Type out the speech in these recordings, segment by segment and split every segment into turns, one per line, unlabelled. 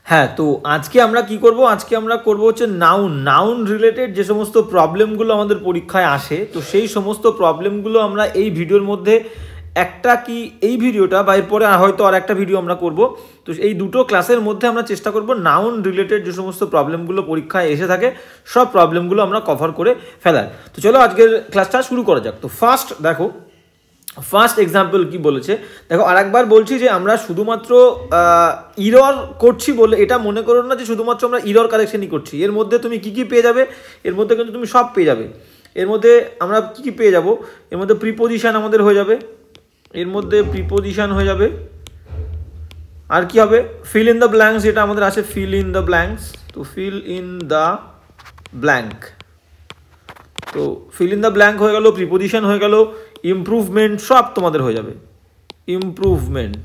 হ্যাঁ, তো আজকে আমরা কি করব, আজকে আমরা করব হচ্ছে নাউন রিলেটেড যে সমস্ত প্রবলেমগুলো আমাদের পরীক্ষায় আসে, তো সেই সমস্ত প্রবলেমগুলো আমরা এই ভিডিওর মধ্যে একটা কি এই ভিডিওটা বা এরপরে হয়তো আর একটা ভিডিও আমরা করব। তো এই দুটো ক্লাসের মধ্যে আমরা চেষ্টা করব নাউন রিলেটেড যে সমস্ত প্রবলেমগুলো পরীক্ষায় এসে থাকে সব প্রবলেমগুলো আমরা কভার করে ফেলার। তো চলো আজকের ক্লাসটা শুরু করা যাক। তো ফার্স্ট এক্সাম্পল কি বলেছে দেখো, আরেকবার বলছি যে আমরা শুধুমাত্র ইরর করছি বলে এটা মনে করো না যে শুধুমাত্র আমরা ইরর কালেকশনই করছি। এর মধ্যে তুমি কি পেয়ে যাবে, এর মধ্যে কিন্তু তুমি সব পেয়ে যাবে। এর মধ্যে আমরা কি পেয়ে যাব, এর মধ্যে প্রিপোজিশন আমাদের হয়ে যাবে, এর মধ্যে প্রিপোজিশন হয়ে যাবে, আর কি হবে ফিল ইন দ্য ব্ল্যাঙ্কস, যেটা আমাদের আছে ফিল ইন দ্য ব্ল্যাঙ্কস। তো ফিল ইন দ্য ব্ল্যাঙ্ক, তো ফিল ইন দ্য ব্ল্যাঙ্ক হয়ে গেল, প্রিপোজিশন হয়ে গেল, ইমপ্রুভমেন্ট সব তোমাদের হয়ে যাবে। ইমপ্রুভমেন্ট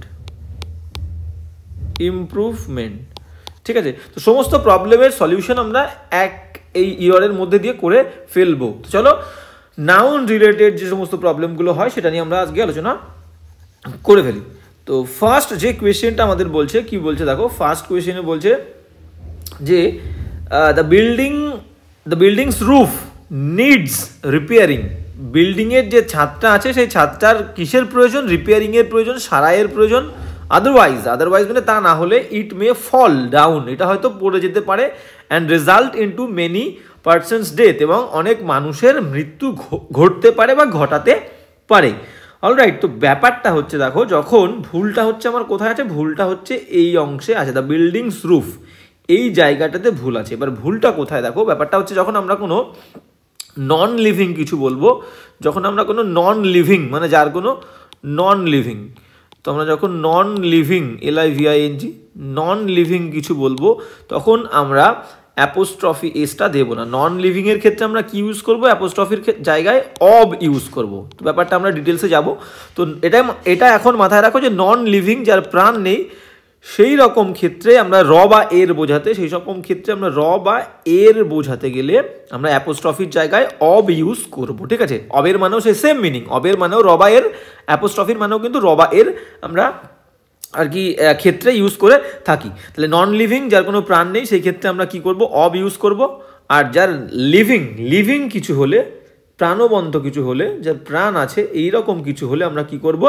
ঠিক আছে। তো সমস্ত প্রবলেমের সলিউশন আমরা এই ইয়ারের মধ্যে দিয়ে করে ফেলবো। তো চলো নাউন রিলেটেড যে সমস্ত প্রবলেমগুলো হয় সেটা নিয়ে আমরা আজকে আলোচনা করে ফেলি। তো ফার্স্ট যে কোয়েশ্চেনটা আমাদের বলছে কি বলছে দেখো, ফার্স্ট কোয়েশ্চেনে বলছে যে the building's roof needs repairing. বিল্ডিংয়ের যে ছাদটা আছে সেই ছাদটার কিসের প্রয়োজন, রিপেয়ারিংয়ের প্রয়োজন, সারাইয়ের প্রয়োজন। আদারওয়াইজ মানে তা না হলে ইট মে ফল ডাউন, এটা হয়তো পড়ে যেতে পারে, and result into many persons death, এবং অনেক মানুষের মৃত্যু ঘটতে পারে বা ঘটাতে পারে। অলরাইট, তো ব্যাপারটা হচ্ছে দেখো, যখন ভুলটা হচ্ছে আমার কোথায় আছে, ভুলটা হচ্ছে এই অংশে আছে, দ্য বিল্ডিংস রুফ এই জায়গাটাতে ভুল আছে। এবার ভুলটা কোথায় দেখো, ব্যাপারটা হচ্ছে যখন আমরা কোনো নন লিভিং কিছু বলবো, যখন আমরা কোনো নন লিভিং মানে যার কোনো নন লিভিং, তো আমরা যখন non living LIVING non living কিছু বলবো তখন আমরা অ্যাপোস্ট্রফি এসটা দেবো না। নন লিভিংয়ের ক্ষেত্রে আমরা কি ইউজ করবো, অ্যাপোস্ট্রফির জায়গায় অব ইউজ করব। তো ব্যাপারটা আমরা ডিটেলসে যাব। তো এটা এখন মাথায় রাখো যে নন লিভিং যার প্রাণ নেই সেই রকম ক্ষেত্রে আমরা র বা এর বোঝাতে, সেই রকম ক্ষেত্রে আমরা র বা এর বোঝাতে গেলে আমরা অ্যাপোস্ট্রফির জায়গায় অব ইউজ করব। ঠিক আছে, অবের মানেও সেই সেম মিনিং, অবের মানেও র বা এর, অ্যাপোস্ট্রফির মানেও কিন্তু র বা এর আমরা আর কি ক্ষেত্রে ইউজ করে থাকি। তাহলে নন লিভিং যার কোনো প্রাণ নেই সেই ক্ষেত্রে আমরা কি করব, অব ইউজ করব। আর যার লিভিং কিছু হলে, প্রাণবন্ত কিছু হলে, যার প্রাণ আছে এইরকম কিছু হলে আমরা কি করব,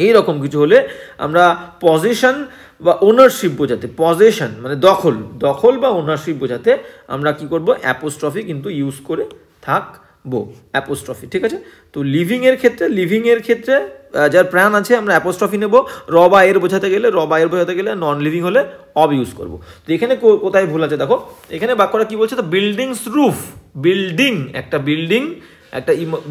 এইরকম কিছু হলে আমরা পজেশন বা ওনারশিপ বোঝাতে, পজেশন মানে দখল বা ওনারশিপ বোঝাতে আমরা কি করব, অ্যাপোস্ট্রফি কিন্তু ইউজ করে থাকবো, অ্যাপোস্ট্রফি। ঠিক আছে, তো লিভিংয়ের ক্ষেত্রে যার প্রাণ আছে আমরা অ্যাপোস্ট্রফি নেব, র বা এর বোঝাতে গেলে, নন লিভিং হলে অব ইউজ করব। তো এখানে কোথায় ভুল আছে দেখো, এখানে বাক্যটা কি বলছে, তো বিল্ডিংস রুফ, একটা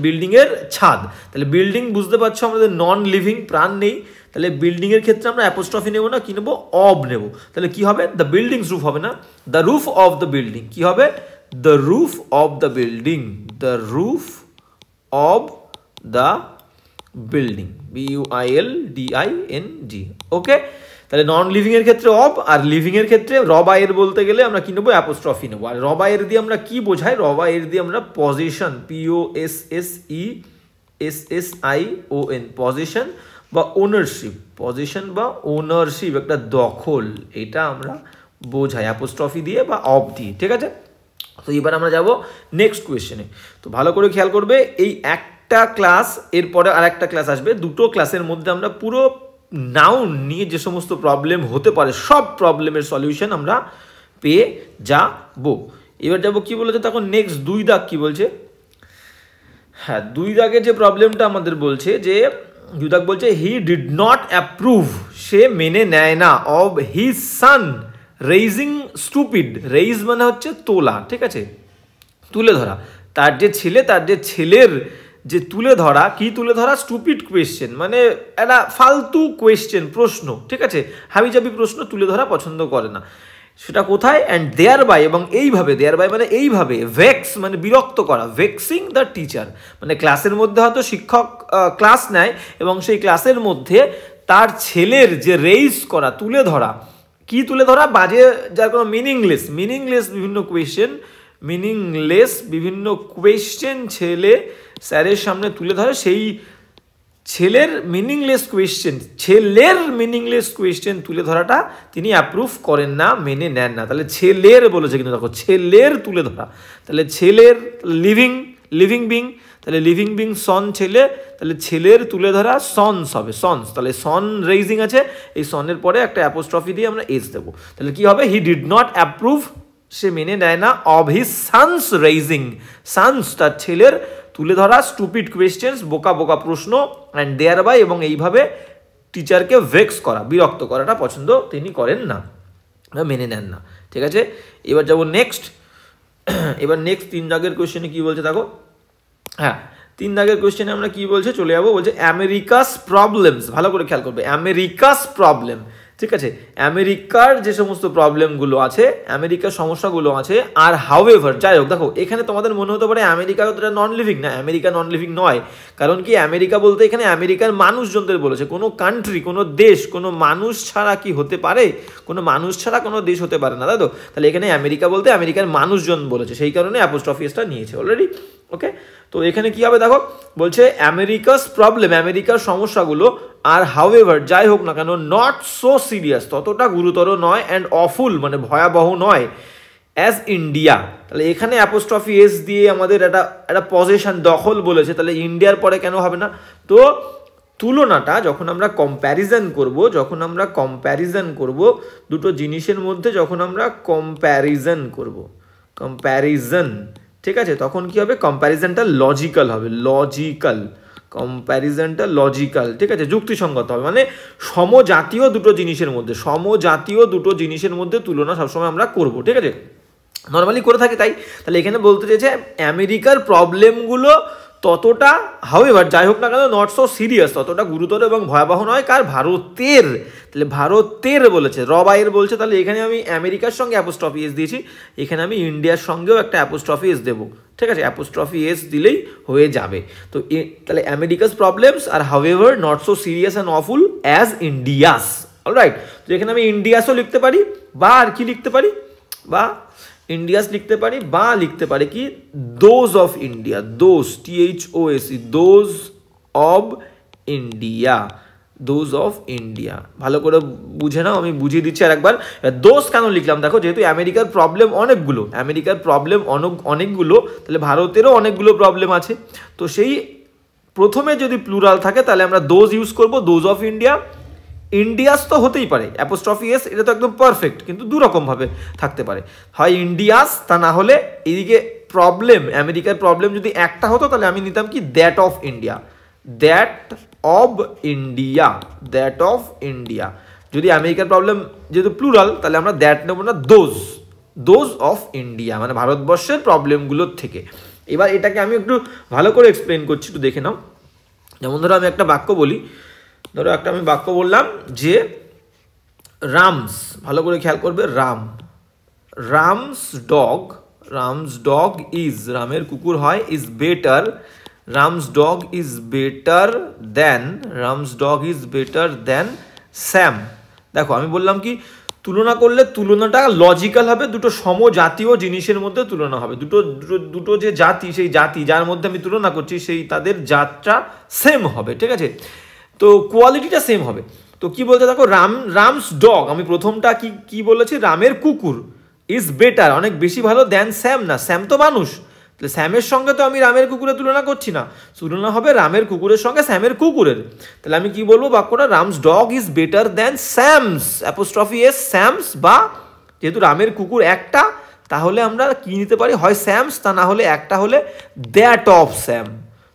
বিল্ডিংয়ের ছাদ। তাহলে বিল্ডিং বুঝতে পারছো আমাদের নন লিভিং, প্রাণ নেই, তাহলে বিল্ডিংয়ের ক্ষেত্রে আমরা অ্যাপোস্ট্রফি নেব না, কি নেব, অব নেব। তাহলে কি হবে, দ্য বিল্ডিংস রুফ হবে না, the roof of the building. কি হবে, the roof of the building, the roof of the building, BUILDING। Okay, তাহলে নন লিভিং এর ক্ষেত্রে অব, আর লিভিং এর ক্ষেত্রে র বা এর বলতে গেলে আমরা কি নেবো, অ্যাপোস্ট্রফি নেবো। আর র বা এর দিয়ে আমরা কি বোঝাই, র বা এর দিয়ে আমরা পজিশন, POSSESSION পজিশন বা ওনারশিপ, একটা দখল, এটা আমরা বোঝাই অ্যাপোস্ট্রফি দিয়ে বা অব দিয়ে। ঠিক আছে, তো এবার আমরা যাব নেক্সট কোয়েশ্চেনে। তো ভালো করে খেয়াল করবে, এই একটা ক্লাস এরপরে আর একটা ক্লাস আসবে, দুটো ক্লাসের মধ্যে আমরা পুরো নাউন নিয়ে যে সমস্ত প্রবলেম হতে পারে সব প্রবলেমের সলিউশন আমরা পেয়ে যাব। এবার যাব কি বলেছে তখন নেক্সট 2 দাগ কি বলছে, হ্যাঁ 2 দাগে যে প্রবলেমটা আমাদের বলছে যে 2 দাগ বলছে হি ডিড নট অ্যাপ্রুভ, সে মেনে নেয় না, of his son raising stupid, raise মানে হচ্ছে তোলা, ঠিক আছে, তুলে ধরা, তার যে ছেলের যে তুলে ধরা, কি তুলে ধরা, স্টুপিড কোয়েশ্চেন মানে একটা ফালতু কোয়েশ্চেন, প্রশ্ন, ঠিক আছে, হাবিজাবি প্রশ্ন তুলে ধরা পছন্দ করে না। সেটা কোথায়, অ্যান্ড দেয়ার বাই, এবং এইভাবে, দেয়ার বাই মানে এইভাবে, ভেক্স মানে বিরক্ত করা, ভেক্সিং দ্য টিচার মানে ক্লাসের মধ্যে হয়তো শিক্ষক ক্লাস নেয় এবং সেই ক্লাসের মধ্যে তার ছেলের যে রেইজ করা, তুলে ধরা, কি তুলে ধরা, বাজে, যার কোনো মিনিংলেস বিভিন্ন কোয়েশ্চেন ছেলে স্যারের সামনে তুলে ধরে, সেই ছেলের মিনিংলেস কোয়েশ্চেন তুলে ধরাটা তিনি অ্যাপ্রুভ করেন না, মেনে নেন না। তাহলে ছেলের বলেছে, কিন্তু দেখো ছেলের তুলে ধরা, তাহলে ছেলের লিভিং বিং, তাহলে লিভিং বিং সন ছেলে, তাহলে ছেলের তুলে ধরা সনস হবে, সনস। তাহলে সন রেইজিং আছে, এই সনের পরে একটা অ্যাপোস্ট্রফি দিয়ে আমরা এস দেবো। তাহলে কি হবে? হি ডিড নট অ্যাপ্রুভ, সে মেনে নেয় না, of his sons raising, sons তার ছেলের তুলে ধরা স্টুপিড কোয়েশ্চেন্স, বোকা বোকা প্রশ্ন, অ্যান্ড দেয়ার বাই, এবং এইভাবে টিচারকে ভেক্স করা, বিরক্ত করাটা পছন্দ তিনি করেন না, মেনে নেন না। ঠিক আছে, এবার যাবো নেক্সট। এবার নেক্সট 3 দাগের কোয়েশ্চেনে কি বলছে দেখো। হ্যাঁ, 3 দাগের কোয়েশ্চেনে আমরা কি বলছে চলে যাবো। বলছে আমেরিকাস প্রবলেমস, ভালো করে খেয়াল করবে, আমেরিকাস প্রবলেম। ঠিক আছে, আমেরিকার যে সমস্ত প্রবলেমগুলো আছে, আমেরিকার সমস্যাগুলো আছে, আর হাউএভার, যাই হোক, দেখো এখানে তোমাদের মনে হতে পারে আমেরিকা তো নন লিভিং, না, আমেরিকা নন লিভিং নয়। কারণ কি, আমেরিকা বলতে এখানে আমেরিকার মানুষজনদের বলেছে, কোনো কান্ট্রি, কোনো দেশ, কোনো মানুষ ছাড়া কি হতে পারে? কোনো মানুষ ছাড়া কোনো দেশ হতে পারে না, তাই তো? তাহলে এখানে আমেরিকা বলতে আমেরিকার মানুষজন বলেছে, সেই কারণে অ্যাপোস্ট্রফি এসটা নিয়েছে অলরেডি। ওকে, তো এখানে কি হবে দেখো, বলছে আমেরিকাস প্রবলেম, আমেরিকার সমস্যাগুলো, আর হাউএভার, যাই হোক না কেন, নট সো সিরিয়াস, ততটা গুরুতর নয়, অ্যান্ড অফুল মানে ভয়াবহ নয়, অ্যাজ ইন্ডিয়া। তাহলে এখানে অ্যাপোস্ট্রফি এস দিয়ে আমাদের একটা পজিশন, দখল বলেছে, তাহলে ইন্ডিয়ার পরে কেন হবে না? তো তুলনাটা যখন আমরা কম্প্যারিজন করব দুটো জিনিসের মধ্যে, যখন আমরা কম্প্যারিজন, ঠিক আছে, তখন কি হবে? কম্প্যারিজনটা লজিক্যাল হবে, কম্প্যারিজনটা লজিক্যাল, ঠিক আছে, যুক্তিসঙ্গত হবে। মানে সমজাতীয় দুটো জিনিসের মধ্যে তুলনা সবসময় আমরা করব, ঠিক আছে, নর্মালি করে থাকি তাই। তাহলে এখানে বলতে চেয়েছে আমেরিকার প্রবলেমগুলো ততটা, হাউএভার, যাই হোক না কেন, নট সো সিরিয়াস, ততটা গুরুতর এবং ভয়াবহ নয়, কার? ভারতের। তাহলে ভারতের বলেছে, রবাইয়ের বলছে, তাহলে এখানে আমি আমেরিকার সঙ্গে অ্যাপোস্ট্রফি এস দিয়েছি, এখানে আমি ইন্ডিয়ার সঙ্গেও একটা অ্যাপোস্ট্রফি এস দেবো, ঠিক আছে, অ্যাপোস্ট্রফি এস দিলেই হয়ে যাবে। তো তাহলে America's problems are however not so serious and awful as India's, alright. তো এখানে আমি ইন্ডিয়াসও লিখতে পারি, বা আর কি লিখতে পারি, বা ইন্ডিয়াস লিখতে পারি, বা লিখতে পারি কি those of India, those, THOS, those of India, ভালো করে বুঝে নাও, আমি বুঝিয়ে দিচ্ছি আর একবার। দোষ কেন লিখলাম দেখো, যেহেতু আমেরিকার প্রবলেম অনেকগুলো, তাহলে ভারতেরও অনেকগুলো প্রবলেম আছে, তো সেই প্রথমে যদি প্লুরাল থাকে তাহলে আমরা দোজ ইউজ করব, দোজ অফ ইন্ডিয়া। ইন্ডিয়াস তো হতেই পারে, অ্যাপোস্ট্রফি এস, এটা তো একদম পারফেক্ট, কিন্তু দুরকমভাবে থাকতে পারে, হয় ইন্ডিয়াস, তা না হলে এদিকে প্রবলেম, আমেরিকার প্রবলেম যদি একটা হতো তাহলে আমি নিতাম কি দ্যাট অফ ইন্ডিয়া, যদি আমেরিকার প্রবলেম যেহেতু প্লুরাল, তাহলে আমরা দ্যাট নেব না, দোজ অফ ইন্ডিয়া, মানে ভারতবর্ষের প্রবলেমগুলোর থেকে। এবার এটাকে আমি একটু ভালো করে এক্সপ্লেন করছি, একটু দেখে নাও। যেমন ধরো আমি একটা বাক্য বলি, বললাম যে রামস, ভালো করে খেয়াল করবে, রামস ডগ ইজ, রামের কুকুর হয়, is better, Ram's dog is better than Sam. দেখো আমি বললাম কি, তুলনা করলে তুলনাটা লজিক্যাল হবে, দুটো সমজাতীয় জিনিসের মধ্যে তুলনা হবে, দুটো যে জাতি, সেই জাতি যার মধ্যে আমি তুলনা করছি, সেই তাদের জাতটা সেম হবে, ঠিক আছে, তো কোয়ালিটিটা সেম হবে। তো কি বলতে দেখো, রামস ডগ, আমি প্রথমটা কি বলেছি, রামের কুকুর, ইজ বেটার, অনেক বেশি ভালো, দেন স্যাম, না, স্যাম তো মানুষ, তাহলে স্যামের সঙ্গে তো আমি রামের কুকুরের তুলনা করছি না, তুলনা হবে রামের কুকুরের সঙ্গে স্যামের কুকুরের। তাহলে আমি কি বলবো বাক্যটা, Ram's dog is better than Sam's, apostrophe S, Sam's, বা যেহেতু রামের কুকুর একটা, তাহলে আমরা কি নিতে পারি, হয় স্যামস, তা না হলে একটা হলে দ্যাট অফ স্যাম।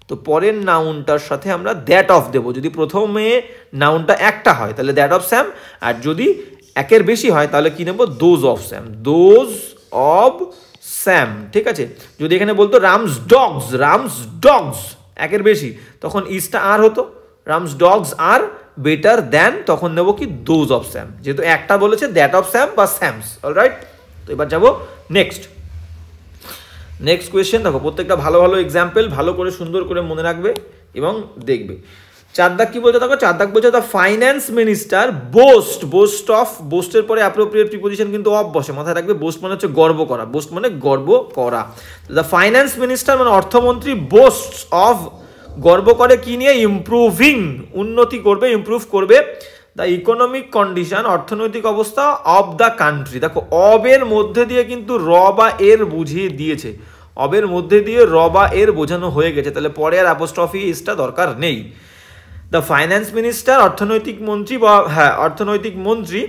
তো পরের নাউনটার সাথে আমরা দ্যাট অফ দেবো, যদি প্রথমে নাউনটা একটা হয় তাহলে দ্যাট অফ স্যাম, আর যদি একের বেশি হয় তাহলে কি নেবো, দোজ অফ স্যাম, ঠিক আছে। যদি এখানে বলতো রামস ডগস একের বেশি, তখন ইজটা আর হতো, রামস ডগস আর বেটার দেন, তখন নেবো কি দোজ অফ স্যাম, যেহেতু একটা বলেছে দ্যাট অফ স্যাম বা স্যামস, অলরাইট। তো এবার যাবো নেক্সট কোয়েশ্চেন। দেখো প্রত্যেকটা ভালো এক্সাম্পল ভালো করে সুন্দর করে মনে রাখবে এবং দেখবে। 4 দাগ কি বলছে দেখো, 4 দাগ বলছে দ্য ফাইন্যান্স মিনিস্টার বোস্টের পরে অ্যাপ্রোপ্রিয়েট প্রিপোজিশন কিন্তু অফ বসে, মাথায় রাখবে। বোস্ট মানে হচ্ছে গর্ব করা, দ্য ফাইন্যান্স মিনিস্টার মানে অর্থমন্ত্রী, গর্ব করে কি নিয়ে? ইমপ্রুভিং, উন্নতি করবে, ইমপ্রুভ করবে দ্য ইকোনমিক কন্ডিশন, অর্থনৈতিক অবস্থা অফ দ্য কান্ট্রি। দেখো অবের মধ্যে দিয়ে কিন্তু র বা এর বুঝিয়ে দিয়েছে, অবের মধ্যে দিয়ে র বা এর বোঝানো হয়ে গেছে, তাহলে পরে আর অ্যাপোস্ট্রফি এসটা দরকার নেই। দ্য ফাইন্যান্স মিনিস্টার, অর্থনৈতিক মন্ত্রী বা হ্যাঁ অর্থনৈতিক মন্ত্রী,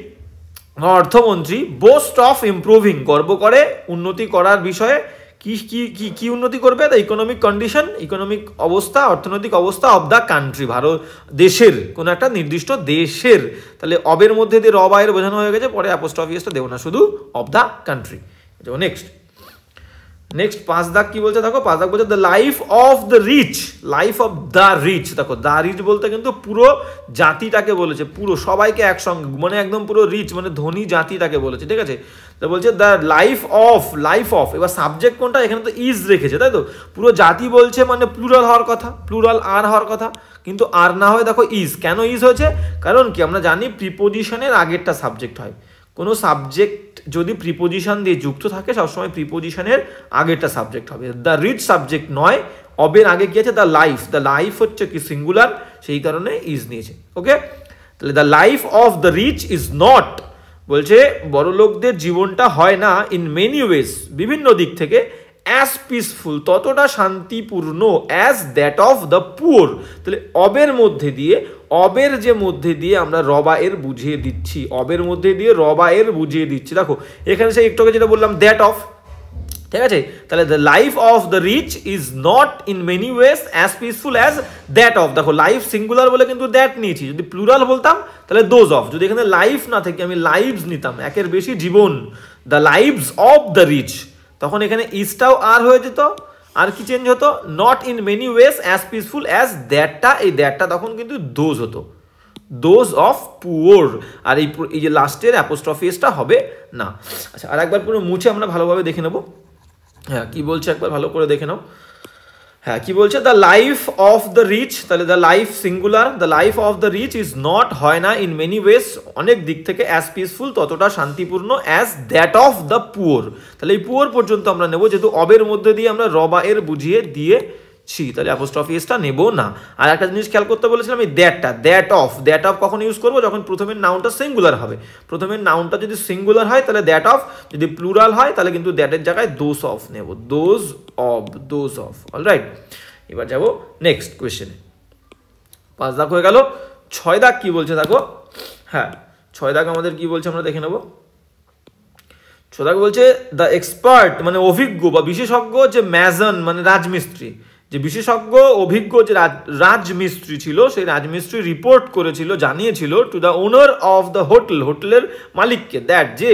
অর্থমন্ত্রী, বোস্ট অফ ইমপ্রুভিং, গর্ব করে উন্নতি করার বিষয়ে। কি কি কি কি উন্নতি করবে? দ্য ইকোনমিক কন্ডিশন, ইকোনমিক অবস্থা, অর্থনৈতিক অবস্থা অফ দ্য কান্ট্রি, ভারত দেশের, কোনো একটা নির্দিষ্ট দেশের। তাহলে অবের মধ্যে দিয়ে র বা এর বোঝানো হয়ে গেছে, পরে অ্যাপোস্ট্রফি এসটা দেবো না, শুধু অফ দ্য কান্ট্রি। নেক্সট 5 দাগ কি বলছে দেখো, 5 দাগ বলছে the life of the rich, life of the rich. দেখো দ্য রিচ বলতে কিন্তু পুরো জাতিটাকে বলেছে, পুরো সবাইকে একসঙ্গে, মানে একদম পুরো রিচ মানে ধনী জাতিটাকে বলেছে, ঠিক আছে। তো বলছে দ্য লাইফ অফ, এবার সাবজেক্ট কোনটা? এখানে তো ইজ রেখেছে, তাই তো, পুরো জাতি বলছে মানে প্লুরাল হওয়ার কথা, প্লুরাল আর হওয়ার কথা, কিন্তু আর না হয় দেখো ইজ। কেন ইজ হয়েছে? কারণ কি আমরা জানি প্রিপোজিশনের আগেরটা সাবজেক্ট হয়, কোনো সাবজেক্ট যদি প্রিপোজিশন দিয়ে যুক্ত থাকে সবসময় প্রিপোজিশনের আগেরটা সাবজেক্ট হবে। দ্য রিচ সাবজেক্ট নয়, অবের আগে কি আছে? দ্য লাইফ হচ্ছে কি সিঙ্গুলার, সেই কারণে ইজ নিয়েছে। ওকে, তাহলে the life of the rich is not, বলছে বড়লোকদের জীবনটা হয় না, ইন মেনি ওয়েজ, বিভিন্ন দিক থেকে, অ্যাজ পিসফুল, ততটা শান্তিপূর্ণ, as that of the poor. তাহলে অবের মধ্যে দিয়ে, অবের যে মধ্যে দিয়ে আমরা রবা এর বুঝিয়ে দিচ্ছি, অবের মধ্যে দিয়ে রবা এর বুঝিয়ে দিচ্ছি। দেখো এখানে সেই একটু আগে যেটা বললাম দ্যাট অফ, ঠিক আছে। তাহলে the life of the rich is not in many ways as peaceful as that of. দেখো লাইফ সিঙ্গুলার বলে কিন্তু দ্যাট নিয়েছি, যদি প্লুরাল বলতাম তাহলে দোজ অফ, যদি এখানে লাইফ না থেকে আমি লাইভস নিতাম, একের বেশি জীবন, the lives of the rich, তখন এখানে ইজটাও আর হয়ে যেত, আর কি চেঞ্জ হতো? Not in many ways as peaceful as দ্যাটটা, এই দ্যাটটা তখন কিন্তু দোজ হতো, দোজ অফ পুয়ার, আর এই যে লাস্টের অ্যাপোস্ট্রফি এসটা হবে না। আচ্ছা আর একবার পুরো মুছে আমরা ভালোভাবে দেখে নেব। হ্যাঁ কি বলছে একবার ভালো করে দেখে নাও। হ্যাঁ কি বলছে? The life of the rich, তাহলে the life singular, the life of the rich is not, হয় না, ইন মেনি ওয়েজ, অনেক দিক থেকে, অ্যাজ পিসফুল, ততটা শান্তিপূর্ণ, as that of the poor. তাহলে এই পুয়ার পর্যন্ত আমরা নেব, যেহেতু অবের মধ্যে দিয়ে আমরা রবা এর বুঝিয়ে দিয়েছি, তাহলে অ্যাপোস্ট্রফি এসটা নেব না। আর একটা জিনিস খেয়াল করতে বলেছিলাম, এই দ্যাটটা, দ্যাট অফ কখন ইউজ করবো? যখন প্রথমের নাউনটা সিঙ্গুলার হবে, প্রথমের নাউনটা যদি সিঙ্গুলার হয় তাহলে দ্যাট অফ, যদি প্লুরাল হয় তাহলে কিন্তু দ্যাটের জায়গায় দোজ অফ নেব, দোজ অফ। অলরাইট, এবার যাবো নেক্সট কোয়েশ্চেনে। 5 দাগ হয়ে গেল। 6 দাগ কি বলছে দেখো। হ্যাঁ 6 দাগ আমাদের কি বলছে আমরা দেখে নেব। 6 দাগ বলছে দ্য এক্সপার্ট, মানে অভিজ্ঞ বা বিশেষজ্ঞ, যে ম্যাজন মানে রাজমিস্ত্রি, যে বিশেষজ্ঞ অভিজ্ঞ যে রাজমিস্ত্রি ছিল, সেই রাজমিস্ত্রি রিপোর্ট করেছিল, জানিয়েছিল to the owner of the hotel, হোটেলের মালিককে, দ্যাট যে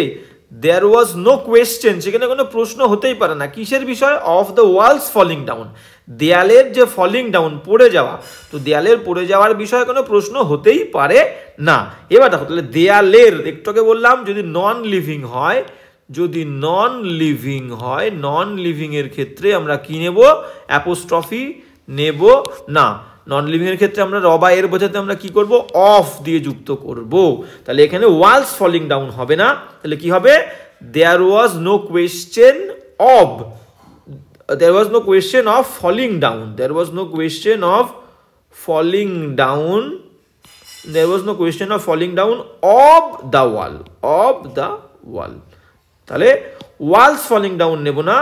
দেয়ার ওয়াজ নো কোয়েশ্চেন, সেখানে কোনো প্রশ্ন হতেই পারে না, কিসের বিষয়? Of the walls falling down, দেয়ালের যে ফলিং ডাউন, পড়ে যাওয়া, তো দেয়ালের পড়ে যাওয়ার বিষয়ে কোনো প্রশ্ন হতেই পারে না। এবার দেখো তাহলে দেয়ালের, একটু আগে বললাম যদি নন লিভিং হয়, যদি নন লিভিং এর ক্ষেত্রে আমরা কি নেব? অ্যাপোস্ট্রফি নেব না। নন লিভিং এর ক্ষেত্রে আমরা রবা এর বোঝাতে আমরা কি করব? অফ দিয়ে যুক্ত করব। তাহলে এখানে ওয়ালস ফলিং ডাউন হবে না, তাহলে কি হবে? There was no question of, there was no question of falling down, there was no question of falling down, there was no question of falling down of the wall, তাহলে walls falling down নেব না,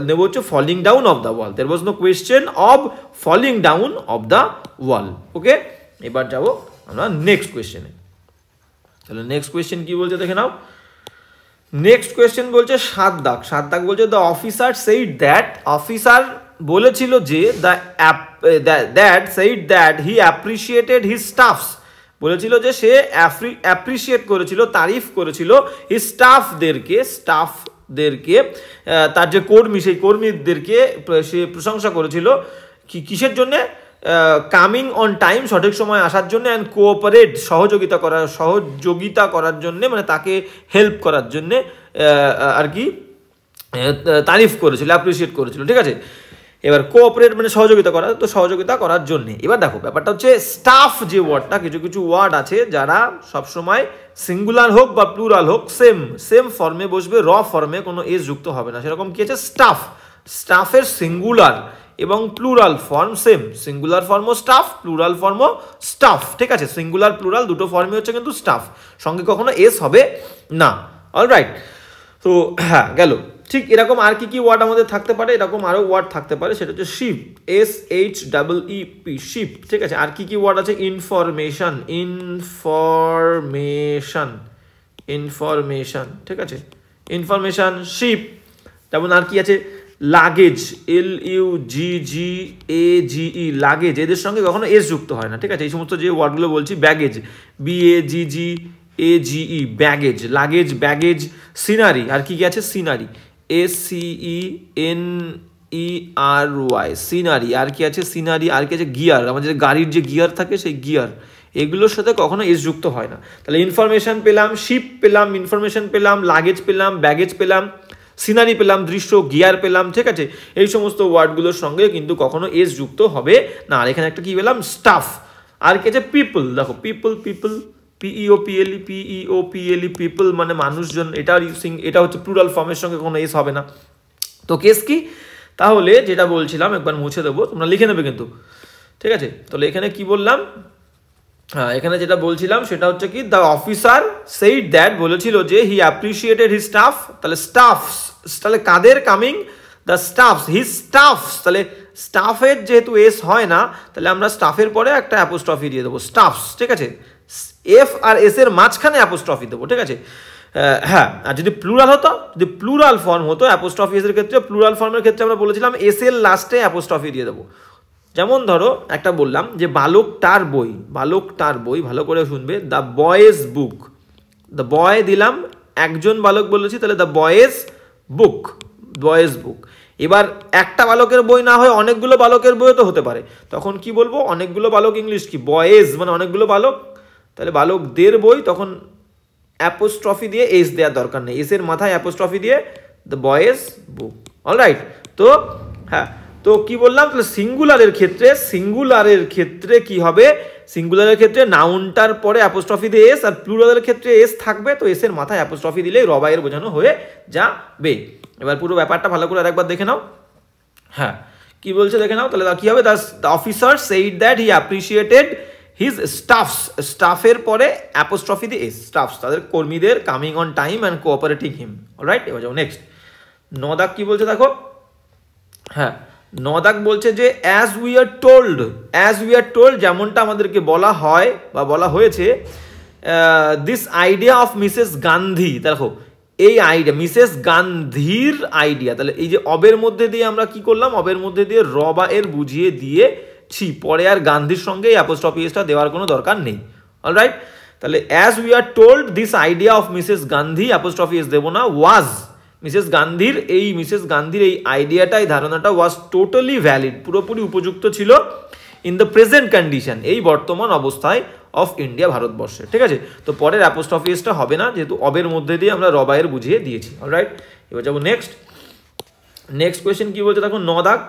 নেব হচ্ছে falling down of the wall, there was no question of falling down of the wall। ওকে, এবার যাব আমরা next কোয়েশ্চেনে। তাহলে next question কি বলছে দেখে নাও। নেক্সট কোয়েশ্চেন বলছে 7 দাগ বলছে the officer said that, officer বলেছিল যে that said that he appreciated his stuffs, বলেছিল যে সে অ্যাপ্রিসিয়েট করেছিল, তারিফ করেছিল হিজ স্টাফদেরকে, তার যে কর্মী, সেই কর্মীদেরকে সে প্রশংসা করেছিল, কিসের জন্যে? কামিং অন টাইম, সঠিক সময় আসার জন্য, অ্যান্ড কোঅপারেট, সহযোগিতা করার জন্য, মানে তাকে হেল্প করার জন্য আর কি তারিফ করেছিল, অ্যাপ্রিসিয়েট করেছিল, ঠিক আছে। এবার কোঅপারেট মানে সহযোগিতা করা, তো সহযোগিতা করার জন্য। এবার দেখো ব্যাপারটা হচ্ছে স্টাফ যে ওয়ার্ডটা, কিছু ওয়ার্ড আছে যারা সবসময় সিঙ্গুলার হোক বা প্লুরাল হোক সেম ফর্মে বসবে, র ফর্মে কোনো এস যুক্ত হবে না, সেরকম কি আছে স্টাফের সিঙ্গুলার এবং প্লুরাল ফর্ম সেম, সিঙ্গুলার ফর্মও স্টাফ, প্লুরাল ফর্মও স্টাফ, ঠিক আছে, সিঙ্গুলার প্লুরাল দুটো ফর্মই হচ্ছে কিন্তু স্টাফ, সঙ্গে কখনো এস হবে না। অলরাইট, তো হ্যাঁ গেল। ঠিক এরকম আর কি কি ওয়ার্ড আমাদের থাকতে পারে, এরকম আরও ওয়ার্ড থাকতে পারে, সেটা হচ্ছে শিপ, SHEEP, শিপ, ঠিক আছে। আর কি কি ওয়ার্ড আছে, ইনফরমেশন, ইনফরমেশন, ঠিক আছে, ইনফরমেশন, শিপ। যেমন আর কি আছে, লাগেজ, LUGGAGE, লাগেজ, এদের সঙ্গে কখনো এস যুক্ত হয় না, ঠিক আছে। এই সমস্ত যে ওয়ার্ডগুলো বলছি, baggage, BAGGAGE, baggage, luggage, baggage. Scenery, আর কি কি আছে, সিনারি, SCENERY, সিনারি। আর কি আছে, সিনারি। আর কি আছে, গিয়ার, আমাদের গাড়ির যে গিয়ার থাকে সেই গিয়ার, এগুলোর সাথে কখনো এস যুক্ত হয় না। তাহলে ইনফরমেশন পেলাম, শিপ পেলাম, ইনফরমেশন পেলাম, লাগেজ পেলাম, ব্যাগেজ পেলাম, সিনারি পেলাম, দৃশ্য, গিয়ার পেলাম, ঠিক আছে। এই সমস্ত ওয়ার্ডগুলোর সঙ্গে কিন্তু কখনো এস যুক্ত হবে না। আর এখানে একটা কি পেলাম, স্টাফ। আর কি আছে, পিপল, দেখো পিপল, PEOPLE, পিপল মানে মানুষজন, এটা হচ্ছে প্লুরাল ফর্মের সঙ্গে কোনো এস হবে না। তো কেস কি, তাহলে যেটা বলছিলাম একবার মুছে দেবো, তোমরা লিখে নেবে কিন্তু, ঠিক আছে। তাহলে এখানে কি বললাম, হ্যাঁ এখানে যেটা বলছিলাম সেটা হচ্ছে কি, দ্য অফিসার সেইড দ্যাট, বলেছিল যে হি অ্যাপ্রিসিয়েটেড হিজ স্টাফ, তাহলে স্টাফস, তাহলে কাদের coming, the staffs, his staffs, তাহলে স্টাফের যেহেতু এস হয় না, তাহলে আমরা স্টাফের পরে একটা অ্যাপোস্ট্রফি দিয়ে দেবো, স্টাফস, ঠিক আছে। এফ আর এস এর মাঝখানে অ্যাপোস্ট্রফি দেবো, ঠিক আছে। হ্যাঁ, আর যদি প্লুরাল হতো, যদি প্লুরাল ফর্ম হতো অ্যাপোস্ট্রফি এস এর ক্ষেত্রে, প্লুরাল ফর্মের ক্ষেত্রে আমরা বলেছিলাম এস এর লাস্টে অ্যাপোস্ট্রফি দিয়ে দেবো। যেমন ধরো একটা বললাম যে বালকটার বই, বালকটার বই, ভালো করে শুনবে, the boys book, the boy দিলাম, একজন বালক বলেছি, তাহলে দ্য বয়েজ বুক, বয়েজ বুক। এবার একটা বালকের বই না হয় অনেকগুলো বালকের বইও তো হতে পারে, তখন কি বলবো, অনেকগুলো বালক, ইংলিশ কি, বয়েজ মানে অনেকগুলো বালক, তাহলে বালকদের বই, তখন অ্যাপোস্ট্রফি দিয়ে এস দেওয়ার দরকার নেই, এস এর মাথায় অ্যাপোস্ট্রফি দিয়ে দ্য বয়েজ বুক। অলরাইট, তো হ্যাঁ, তো কি বললাম, তাহলে সিঙ্গুলারের ক্ষেত্রে কি হবে, সিঙ্গুলারের ক্ষেত্রে নাউনটার পরে অ্যাপোস্ট্রফি দিয়ে এস, আর প্লুরালের ক্ষেত্রে এস থাকবে, তো এস এর মাথায় অ্যাপোস্ট্রফি দিলেই রবাইয়ের বোঝানো হয়ে যাবে। এবার পুরো ব্যাপারটা ভালো করে আরেকবার দেখে নাও। হ্যাঁ, কি বলছে দেখে নাও, তাহলে কি হবে, the officer said that he appreciated his staffs, স্টাফের পরে অ্যাপোস্ট্রফি দিয়ে এস, স্টাফস তাদের কর্মীদের, coming on time and cooperating him. Alright, এবার যাও নেক্সট। নদাক কি বলছে দেখো, হ্যাঁ নদাক বলছে যে অ্যাজ উই আর টোল্ড, যেমনটা আমাদেরকে বলা হয় বা বলা হয়েছে, this idea of Mrs Gandhi, দেখো এই আইডিয়া, মিসেস গান্ধীর আইডিয়া, তাহলে এই যে অবের মধ্যে দিয়ে আমরা কি করলাম, অবের মধ্যে দিয়ে রবা এর বুঝিয়ে দিয়েছি, পরে আর গান্ধীর সঙ্গে এই অ্যাপোস্ট্রফি এসটা দেওয়ার কোনো দরকার নেই। অলরাইট, তাহলে as we are told this idea of Mrs Gandhi, apostrophe S দেবো না, ওয়াজ, মিসেস গান্ধীর এই আইডিয়াটা, এই ধারণাটা ওয়াজ টোটালি ভ্যালিড, পুরোপুরি উপযুক্ত ছিল, ইন দ্য প্রেজেন্ট কন্ডিশন, এই বর্তমান অবস্থায় অফ ইন্ডিয়া, ভারতবর্ষে, ঠিক আছে। তো পরের অ্যাপোস্ট্রফি এসটা হবে না, যেহেতু অবের মধ্যে দিয়ে আমরা রবায়ের বুঝিয়ে দিয়েছি। অলরাইট, এবার যাবো নেক্সট কোয়েশ্চেন কি বলছে দেখো, নদাক,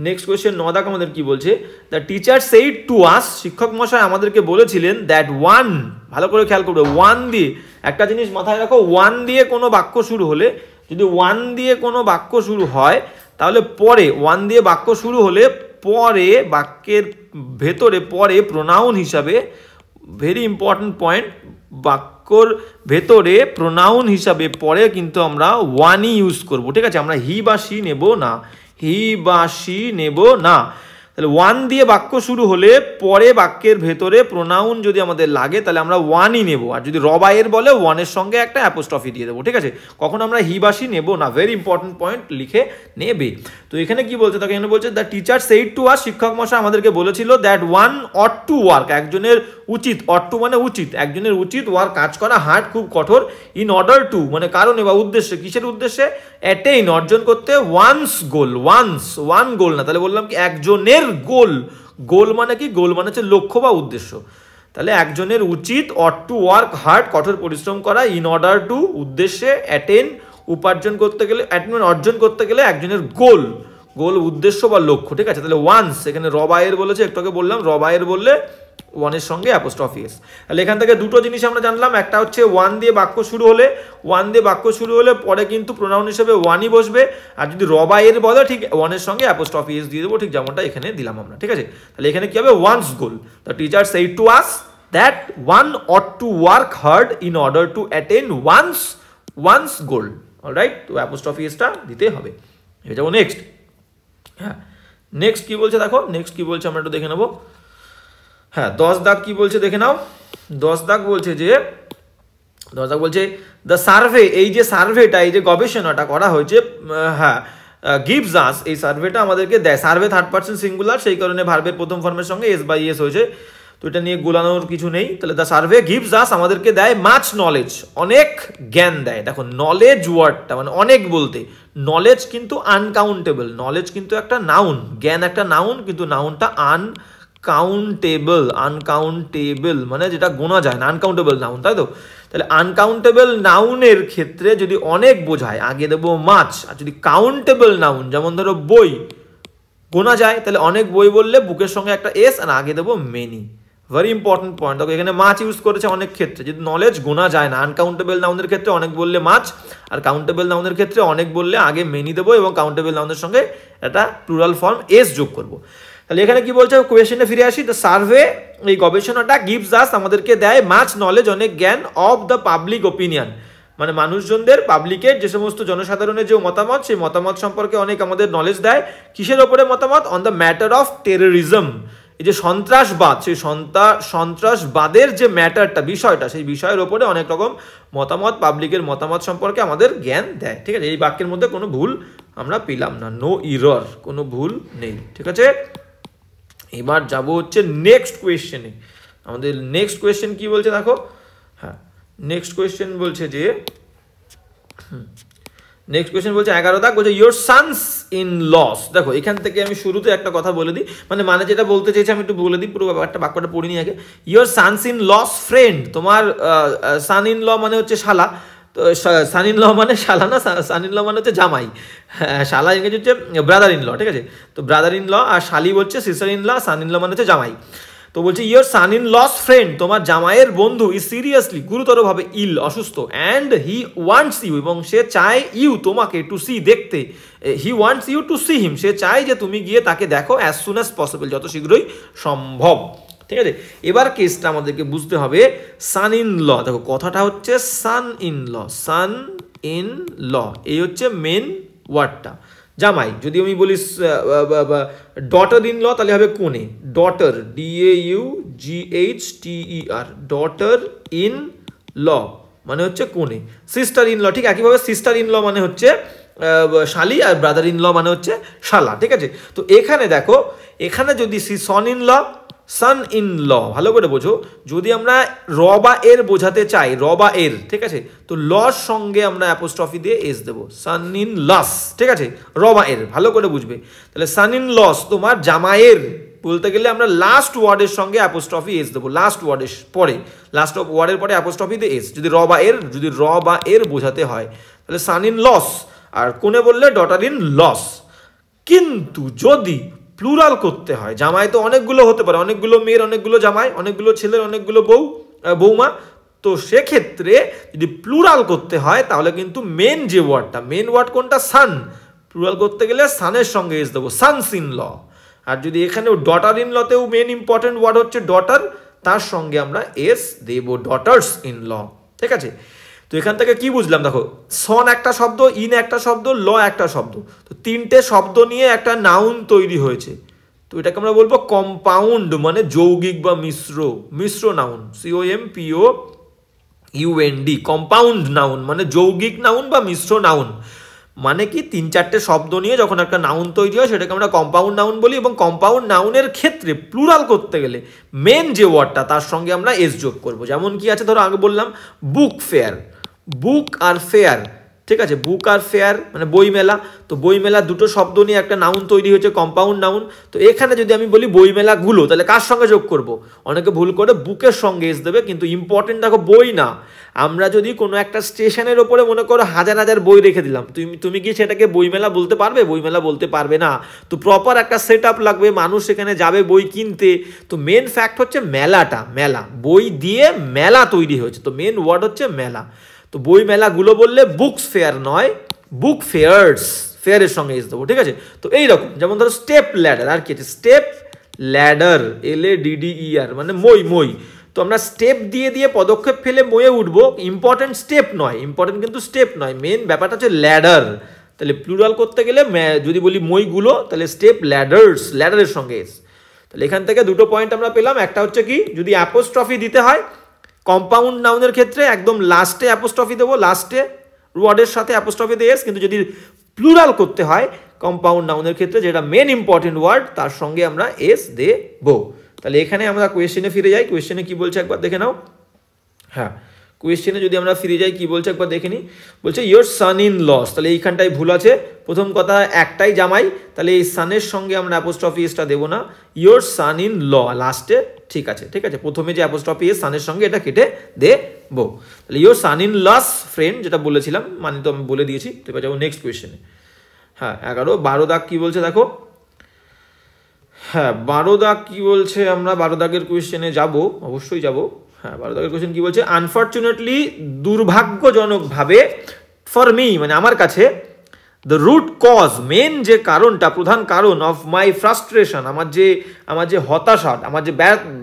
নেক্সট কোয়েশ্চেন নদাক আমাদের কি বলছে, the teacher said to us, শিক্ষক মশাই আমাদেরকে বলেছিলেন, দ্যাট ওয়ান, ভালো করে খেয়াল করবে, ওয়ান দিয়ে একটা জিনিস মাথায় রাখো, ওয়ান দিয়ে কোনো বাক্য শুরু হলে, যদি ওয়ান দিয়ে কোনো বাক্য শুরু হয়, তাহলে পরে ওয়ান দিয়ে বাক্য শুরু হলে পরে বাক্যের ভেতরে পরে প্রোনাউন হিসাবে, ভেরি ইম্পর্টেন্ট পয়েন্ট, বাক্যর ভেতরে প্রোনাউন হিসাবে পরে কিন্তু আমরা ওয়ানই ইউজ করব, ঠিক আছে। আমরা হি বা শি নেব না, তাহলে ওয়ান দিয়ে বাক্য শুরু হলে পরে বাক্যের ভেতরে প্রোনাউন যদি আমাদের লাগে, তাহলে আমরা ওয়ানই নেব, আর যদি রবায়ের বলে ওয়ানের সঙ্গে একটা অ্যাপোস্ট্রফি দিয়ে দেবো, ঠিক আছে। কখন আমরা হি বা শি নেব না, ভেরি ইম্পর্টেন্ট পয়েন্ট, লিখে নেবে। তো এখানে কি বলছে, তাকে এখানে বলছে, the teacher said to us, শিক্ষক মশাই আমাদেরকে বলেছিল, that one ought to work, একজনের উচিত, অট টু মানে উচিত, একজনের উচিত, ওয়ার্ক কাজ করা, হার্ড খুব কঠোর, ইন অর্ডার টু মানে কারণে বা উদ্দেশ্যে, কিসের উদ্দেশ্যে, অ্যাটেইন অর্জন করতে, ওয়ান্স গোল, ওয়ান গোল না, তাহলে বললাম কি একজনের গোল মানে কি, গোল মানে হচ্ছে লক্ষ্য বা উদ্দেশ্য, তাহলে একজনের উচিত, অট টু ওয়ার্ক হার্ড কঠোর পরিশ্রম করা, ইন অর্ডার টু উদ্দেশ্যে, অ্যাটেন উপার্জন করতে গেলে, অর্জন করতে গেলে একজনের গোল উদ্দেশ্য বা লক্ষ্য, ঠিক আছে। তাহলে ওয়ান্স এখানে রবায়ের বলেছে, একটু আগে বললাম রবায়ের বললে ওয়ানের সঙ্গে অ্যাপোস্ট্রফি এস। তাহলে এখান থেকে দুটো জিনিস আমরা জানলাম, একটা হচ্ছে ওয়ান দিয়ে বাক্য শুরু হলে পরে কিন্তু প্রোনাউন হিসেবে ওয়ানই বসবে, আর যদি রবায়ের বলে ঠিক ওয়ানের সঙ্গে অ্যাপোস্ট্রফি এস দিয়ে দেবো, ঠিক যেমনটা এখানে দিলাম আমরা, ঠিক আছে। তাহলে এখানে কি হবে, one's goal, the teacher said to us that one ought to work hard in order to attain one's goal, alright. তো অ্যাপোস্ট্রফি এসটা দিতে হবে। এবার যাবো নেক্সট। হ্যাঁ, নেক্সট কি বলছে দেখো, নেক্সট কি বলছে আমরা একটু দেখে নেবো। হ্যাঁ, 10 দাগ কি বলছে দেখে নাও। 10 দাগ বলছে দ্য সার্ভে, এই যে সার্ভেটা, এই যে গবেষণাটা করা হয়েছে, হ্যাঁ, গিভস আস, এই সার্ভেটা আমাদেরকে দেয়। সার্ভে থার্ড পারসন সিঙ্গুলার, সেই কারণে ভার্বের প্রথম ফর্মের সঙ্গে এস বাই এস হয়েছে, তো এটা নিয়ে গোলানোর কিছু নেই। তাহলে দ্য সার্ভে গিভস আস, আমাদেরকে দেয় মাচ নলেজ, অনেক জ্ঞান দেয়। দেখো নলেজ ওয়ার্ডটা মানে অনেক বলতে, নলেজ কিন্তু আনকাউন্টেবল, নলেজ কিন্তু একটা নাউন, জ্ঞান একটা নাউন, কিন্তু নাউনটা আনকাউন্টেবল মানে যেটা গোনা যায় না, আনকাউন্টেবল নাউন, তাই তো। তাহলে আনকাউন্টেবল নাউনের ক্ষেত্রে যদি অনেক বোঝায় আগে দেবো মাছ, আর যদি কাউন্টেবল নাউন যেমন ধরো বই গোনা যায়, তাহলে অনেক বই বললে বুকের সঙ্গে একটা এস আর আগে দেবো মেনি। ভেরি ইম্পর্টেন্ট পয়েন্ট, দেখো এখানে মাছ ইউজ করেছে অনেক ক্ষেত্রে, যদি নলেজ গোনা যায় না, আনকাউন্টেবল নাউনের ক্ষেত্রে অনেক বললে মাছ, আর কাউন্টেবল নাউনের ক্ষেত্রে অনেক বললে আগে মেনি দেবো এবং কাউন্টেবল নাউনের সঙ্গে একটা প্লুরাল ফর্ম এস যোগ করবো। তাহলে এখানে কি বলছে, কোয়েশ্চেনে ফিরে আসি। দ্য সার্ভে, এই গবেষণাটা গিভস আস, আমাদেরকে দেয় মাচ নলেজ, অনেক জ্ঞান, অফ দ্য পাবলিক ওপিনিয়ন, মানে মানুষজনদের, পাবলিকের যে সমস্ত জনসাধারণের যে মতামত, সেই মতামত সম্পর্কে অনেক আমাদের নলেজ দেয়। কিসের ওপরে মতামত, on the matter of terrorism, এই যে সন্ত্রাসবাদ, সেই সন্ত্রাসবাদের যে ম্যাটারটা, বিষয়টা, সেই বিষয়ের ওপরে অনেক রকম মতামত, পাবলিকের মতামত সম্পর্কে আমাদের জ্ঞান দেয়, ঠিক আছে। এই বাক্যের মধ্যে কোনো ভুল আমরা পেলাম না, নো ইরর, কোনো ভুল নেই, ঠিক আছে। এবার যাব হচ্ছে নেক্সট কোয়েশ্চেনে। আমাদের নেক্সট কোয়েশ্চেন কি বলছে দেখো। হ্যাঁ, নেক্সট কোয়েশ্চেন বলছে যে, নেক্সট কোয়েশ্চেন বলছে 11 দাগ, বলছে ইয়োর সানস ইন লস। দেখো এখান থেকে আমি শুরুতে একটা কথা বলে দিই, মানে যেটা বলতে চাইছি আমি একটু বলে দিই, পুরো ব্যাপারটা, বাক্যটা পড়িনি আগে। Your sons in law's friend, তোমার সান ইন ল মানে হচ্ছে শালা, তো সান ইন ল মানে শালা না, সান ইন ল মানে হচ্ছে জামাই, শালা ইংরেজি হচ্ছে ব্রাদার ইন ল, ঠিক আছে। তো ব্রাদার ইন ল আর শালি হচ্ছে sister in law, son in law মানে হচ্ছে জামাই। তো বলছে your son in law's friend, তোমার জামাইয়ের বন্ধু, ইজ সিরিয়াসলি, গুরুতরভাবে ইল, অসুস্থ, অ্যান্ড হি ওয়ান্টস ইউ, এবং সে চায় ইউ, তোমাকে, টু সি, দেখতে, he wants you to see him, সে চায় যে তুমি গিয়ে তাকে দেখো, অ্যাজ সুন অ্যাজ পসিবল, যত শীঘ্রই সম্ভব, ঠিক আছে। এবার কেসটা আমাদেরকে বুঝতে হবে, সান ইন ল, দেখো কথাটা হচ্ছে সান ইন ল, এই হচ্ছে মেন ওয়ার্ডটা, জামাই। যদি আমি বলি ডটার ইন ল, তাহলে হবে কোনে, daughter, DAUGHTER, daughter in law মানে হচ্ছে কোনে। সিস্টার ইন ল, ঠিক একইভাবে সিস্টার ইন ল মানে হচ্ছে শালি, আর ব্রাদার ইন ল মানে হচ্ছে শালা, ঠিক আছে। তো এখানে দেখো, এখানে যদি son in law, son in ল, ভালো করে বোঝো, যদি আমরা র বা এর বোঝাতে চাই, র বা এর, ঠিক আছে, তো লর সঙ্গে আমরা অ্যাপোস্ট্রফি দিয়ে এস দেবো, সান ইন লস, ঠিক আছে, র বা এর, ভালো করে বুঝবে। তাহলে সান ইন লস, তোমার জামাইয়ের বলতে গেলে আমরা লাস্ট ওয়ার্ডের সঙ্গে অ্যাপোস্ট্রফি এস দেবো, লাস্ট ওয়ার্ডের পরে, লাস্ট ওয়ার্ডের পরে অ্যাপোস্ট্রফি দিয়ে এস, যদি র বা এর বোঝাতে হয়, তাহলে সান ইন লস, আর কোনে বললে ডটার ইন লস। কিন্তু যদি প্লুরাল করতে হয়, জামাই তো অনেকগুলো হতে পারে, অনেকগুলো মেয়ের অনেকগুলো জামাই, অনেকগুলো ছেলের অনেকগুলো বৌমা, তো সেক্ষেত্রে যদি প্লুরাল করতে হয় তাহলে কিন্তু মেন যে ওয়ার্ডটা, মেন ওয়ার্ড কোনটা, সান, প্লুরাল করতে গেলে সানের সঙ্গে এস দেবো, সানস ইন ল। আর যদি এখানেও ডটার ইন লতেও মেন ইম্পর্টেন্ট ওয়ার্ড হচ্ছে ডটার, তার সঙ্গে আমরা এস দেব, ডটার্স ইন ল, ঠিক আছে। তো এখান থেকে কি বুঝলাম দেখো, সন একটা শব্দ, ইন একটা শব্দ, ল একটা শব্দ, তো তিনটে শব্দ নিয়ে একটা নাউন তৈরি হয়েছে। তো এটাকে আমরা বলবো কম্পাউন্ড, মানে যৌগিক বা মিশ্র নাউন, COMPOUND, কম্পাউন্ড নাউন মানে যৌগিক নাউন বা মিশ্র নাউন। মানে কি, 3-4টে শব্দ নিয়ে যখন একটা নাউন তৈরি হয় সেটাকে আমরা কম্পাউন্ড নাউন বলি, এবং কম্পাউন্ড নাউনের ক্ষেত্রে প্লুরাল করতে গেলে মেন যে ওয়ার্ডটা তার সঙ্গে আমরা এস যোগ করবো। যেমন কি আছে, ধরো আগে বললাম বুক ফেয়ার, বুক আর ফেয়ার, ঠিক আছে, বুক আর ফেয়ার মানে বই মেলা, তো বই মেলা দুটো শব্দ নিয়ে একটা নাউন তৈরি হয়েছে, কম্পাউন্ড নাউন। তো এখানে যদি আমি বলি বই মেলাগুলো, তাহলে কার সঙ্গে যোগ করব? অনেকে ভুল করে বুকের সঙ্গে এস দেবে, কিন্তু ইম্পর্টেন্ট দেখো বই না। আমরা যদি কোনো একটা স্টেশনের ওপরে মনে করো হাজার হাজার বই রেখে দিলাম, তুমি কি সেটাকে বইমেলা বলতে পারবে? বইমেলা বলতে পারবে না। তো প্রপার একটা সেট আপ লাগবে, মানুষ সেখানে যাবে বই কিনতে। তো মেন ফ্যাক্ট হচ্ছে মেলাটা, মেলা বই দিয়ে মেলা তৈরি হয়েছে, তো মেন ওয়ার্ড হচ্ছে মেলা। তো বই মেলাগুলো বললে বুকস ফেয়ার নয়, বুক ফেয়ার্স, ফেয়ারের সঙ্গে এসে দেবো, ঠিক আছে। তো এইরকম যেমন ধরো স্টেপ ল্যাডার, আর কি স্টেপ ল্যাডার, LADDER মানে মই। তো আমরা স্টেপ দিয়ে দিয়ে পদক্ষেপ ফেলে ময়ে উঠবো, ইম্পর্টেন্ট স্টেপ নয়, ইম্পর্টেন্ট কিন্তু স্টেপ নয়, মেন ব্যাপারটা হচ্ছে ল্যাডার। তাহলে প্লুরাল করতে গেলে যদি বলি মইগুলো, তাহলে স্টেপ ল্যাডার্স, ল্যাডারের সঙ্গে এস। তাহলে এখান থেকে দুটো পয়েন্ট আমরা পেলাম। একটা হচ্ছে কি, যদি অ্যাপোস্ট্রফি দিতে হয় কম্পাউন্ড নাউনের ক্ষেত্রে একদম লাস্টে অ্যাপোস্ট্রফি দেবো, লাস্টে ওয়ার্ডের সাথে অ্যাপোস্ট্রফি দিয়ে এস। কিন্তু যদি প্লুরাল করতে হয় কম্পাউন্ড নাউনের ক্ষেত্রে, যেটা মেন ইম্পর্টেন্ট ওয়ার্ড, তার সঙ্গে আমরা এস দেবো। তাহলে এখানে আমরা কোয়েশ্চেনে ফিরে যাই, কোয়েশ্চেনে কি বলছে একবার দেখে নাও। হ্যাঁ, কোয়েশ্চেনে যদি আমরা ফিরে যাই কি বলছে একবার দেখে নিই। বলছে ইয়োর সান ইন লস, তাহলে এইখানটায় ভুল আছে। প্রথম কথা একটাই জামাই, তাহলে এই সানের সঙ্গে আমরা অ্যাপোস্ট্রফি এসটা দেবো না, ইয়োর সান ইন ল লাস্টে, ঠিক আছে, ঠিক আছে। প্রথমে যে অ্যাপোস্ট্রফি এস সানের সঙ্গে এটা কেটে দেবো। তাহলে your son in law's friend, যেটা বলেছিলাম মানে তো আমি বলে দিয়েছি। তো এবার যাবো নেক্সট কোয়েশ্চেনে। হ্যাঁ 11 দাগ কি বলছে দেখো। হ্যাঁ 12 দাগ কি বলছে, আমরা 12 দাগের কোয়েশ্চেনে যাব, অবশ্যই যাব। হ্যাঁ 12 দাগের কোয়েশ্চেন কি বলছে, আনফর্চুনেটলি দুর্ভাগ্যজনকভাবে ফর মি মানে আমার কাছে, দ্য রুট কজ মেন যে কারণটা, প্রধান কারণ অফ মাই ফ্রাস্ট্রেশন আমার যে হতাশা, আমার যে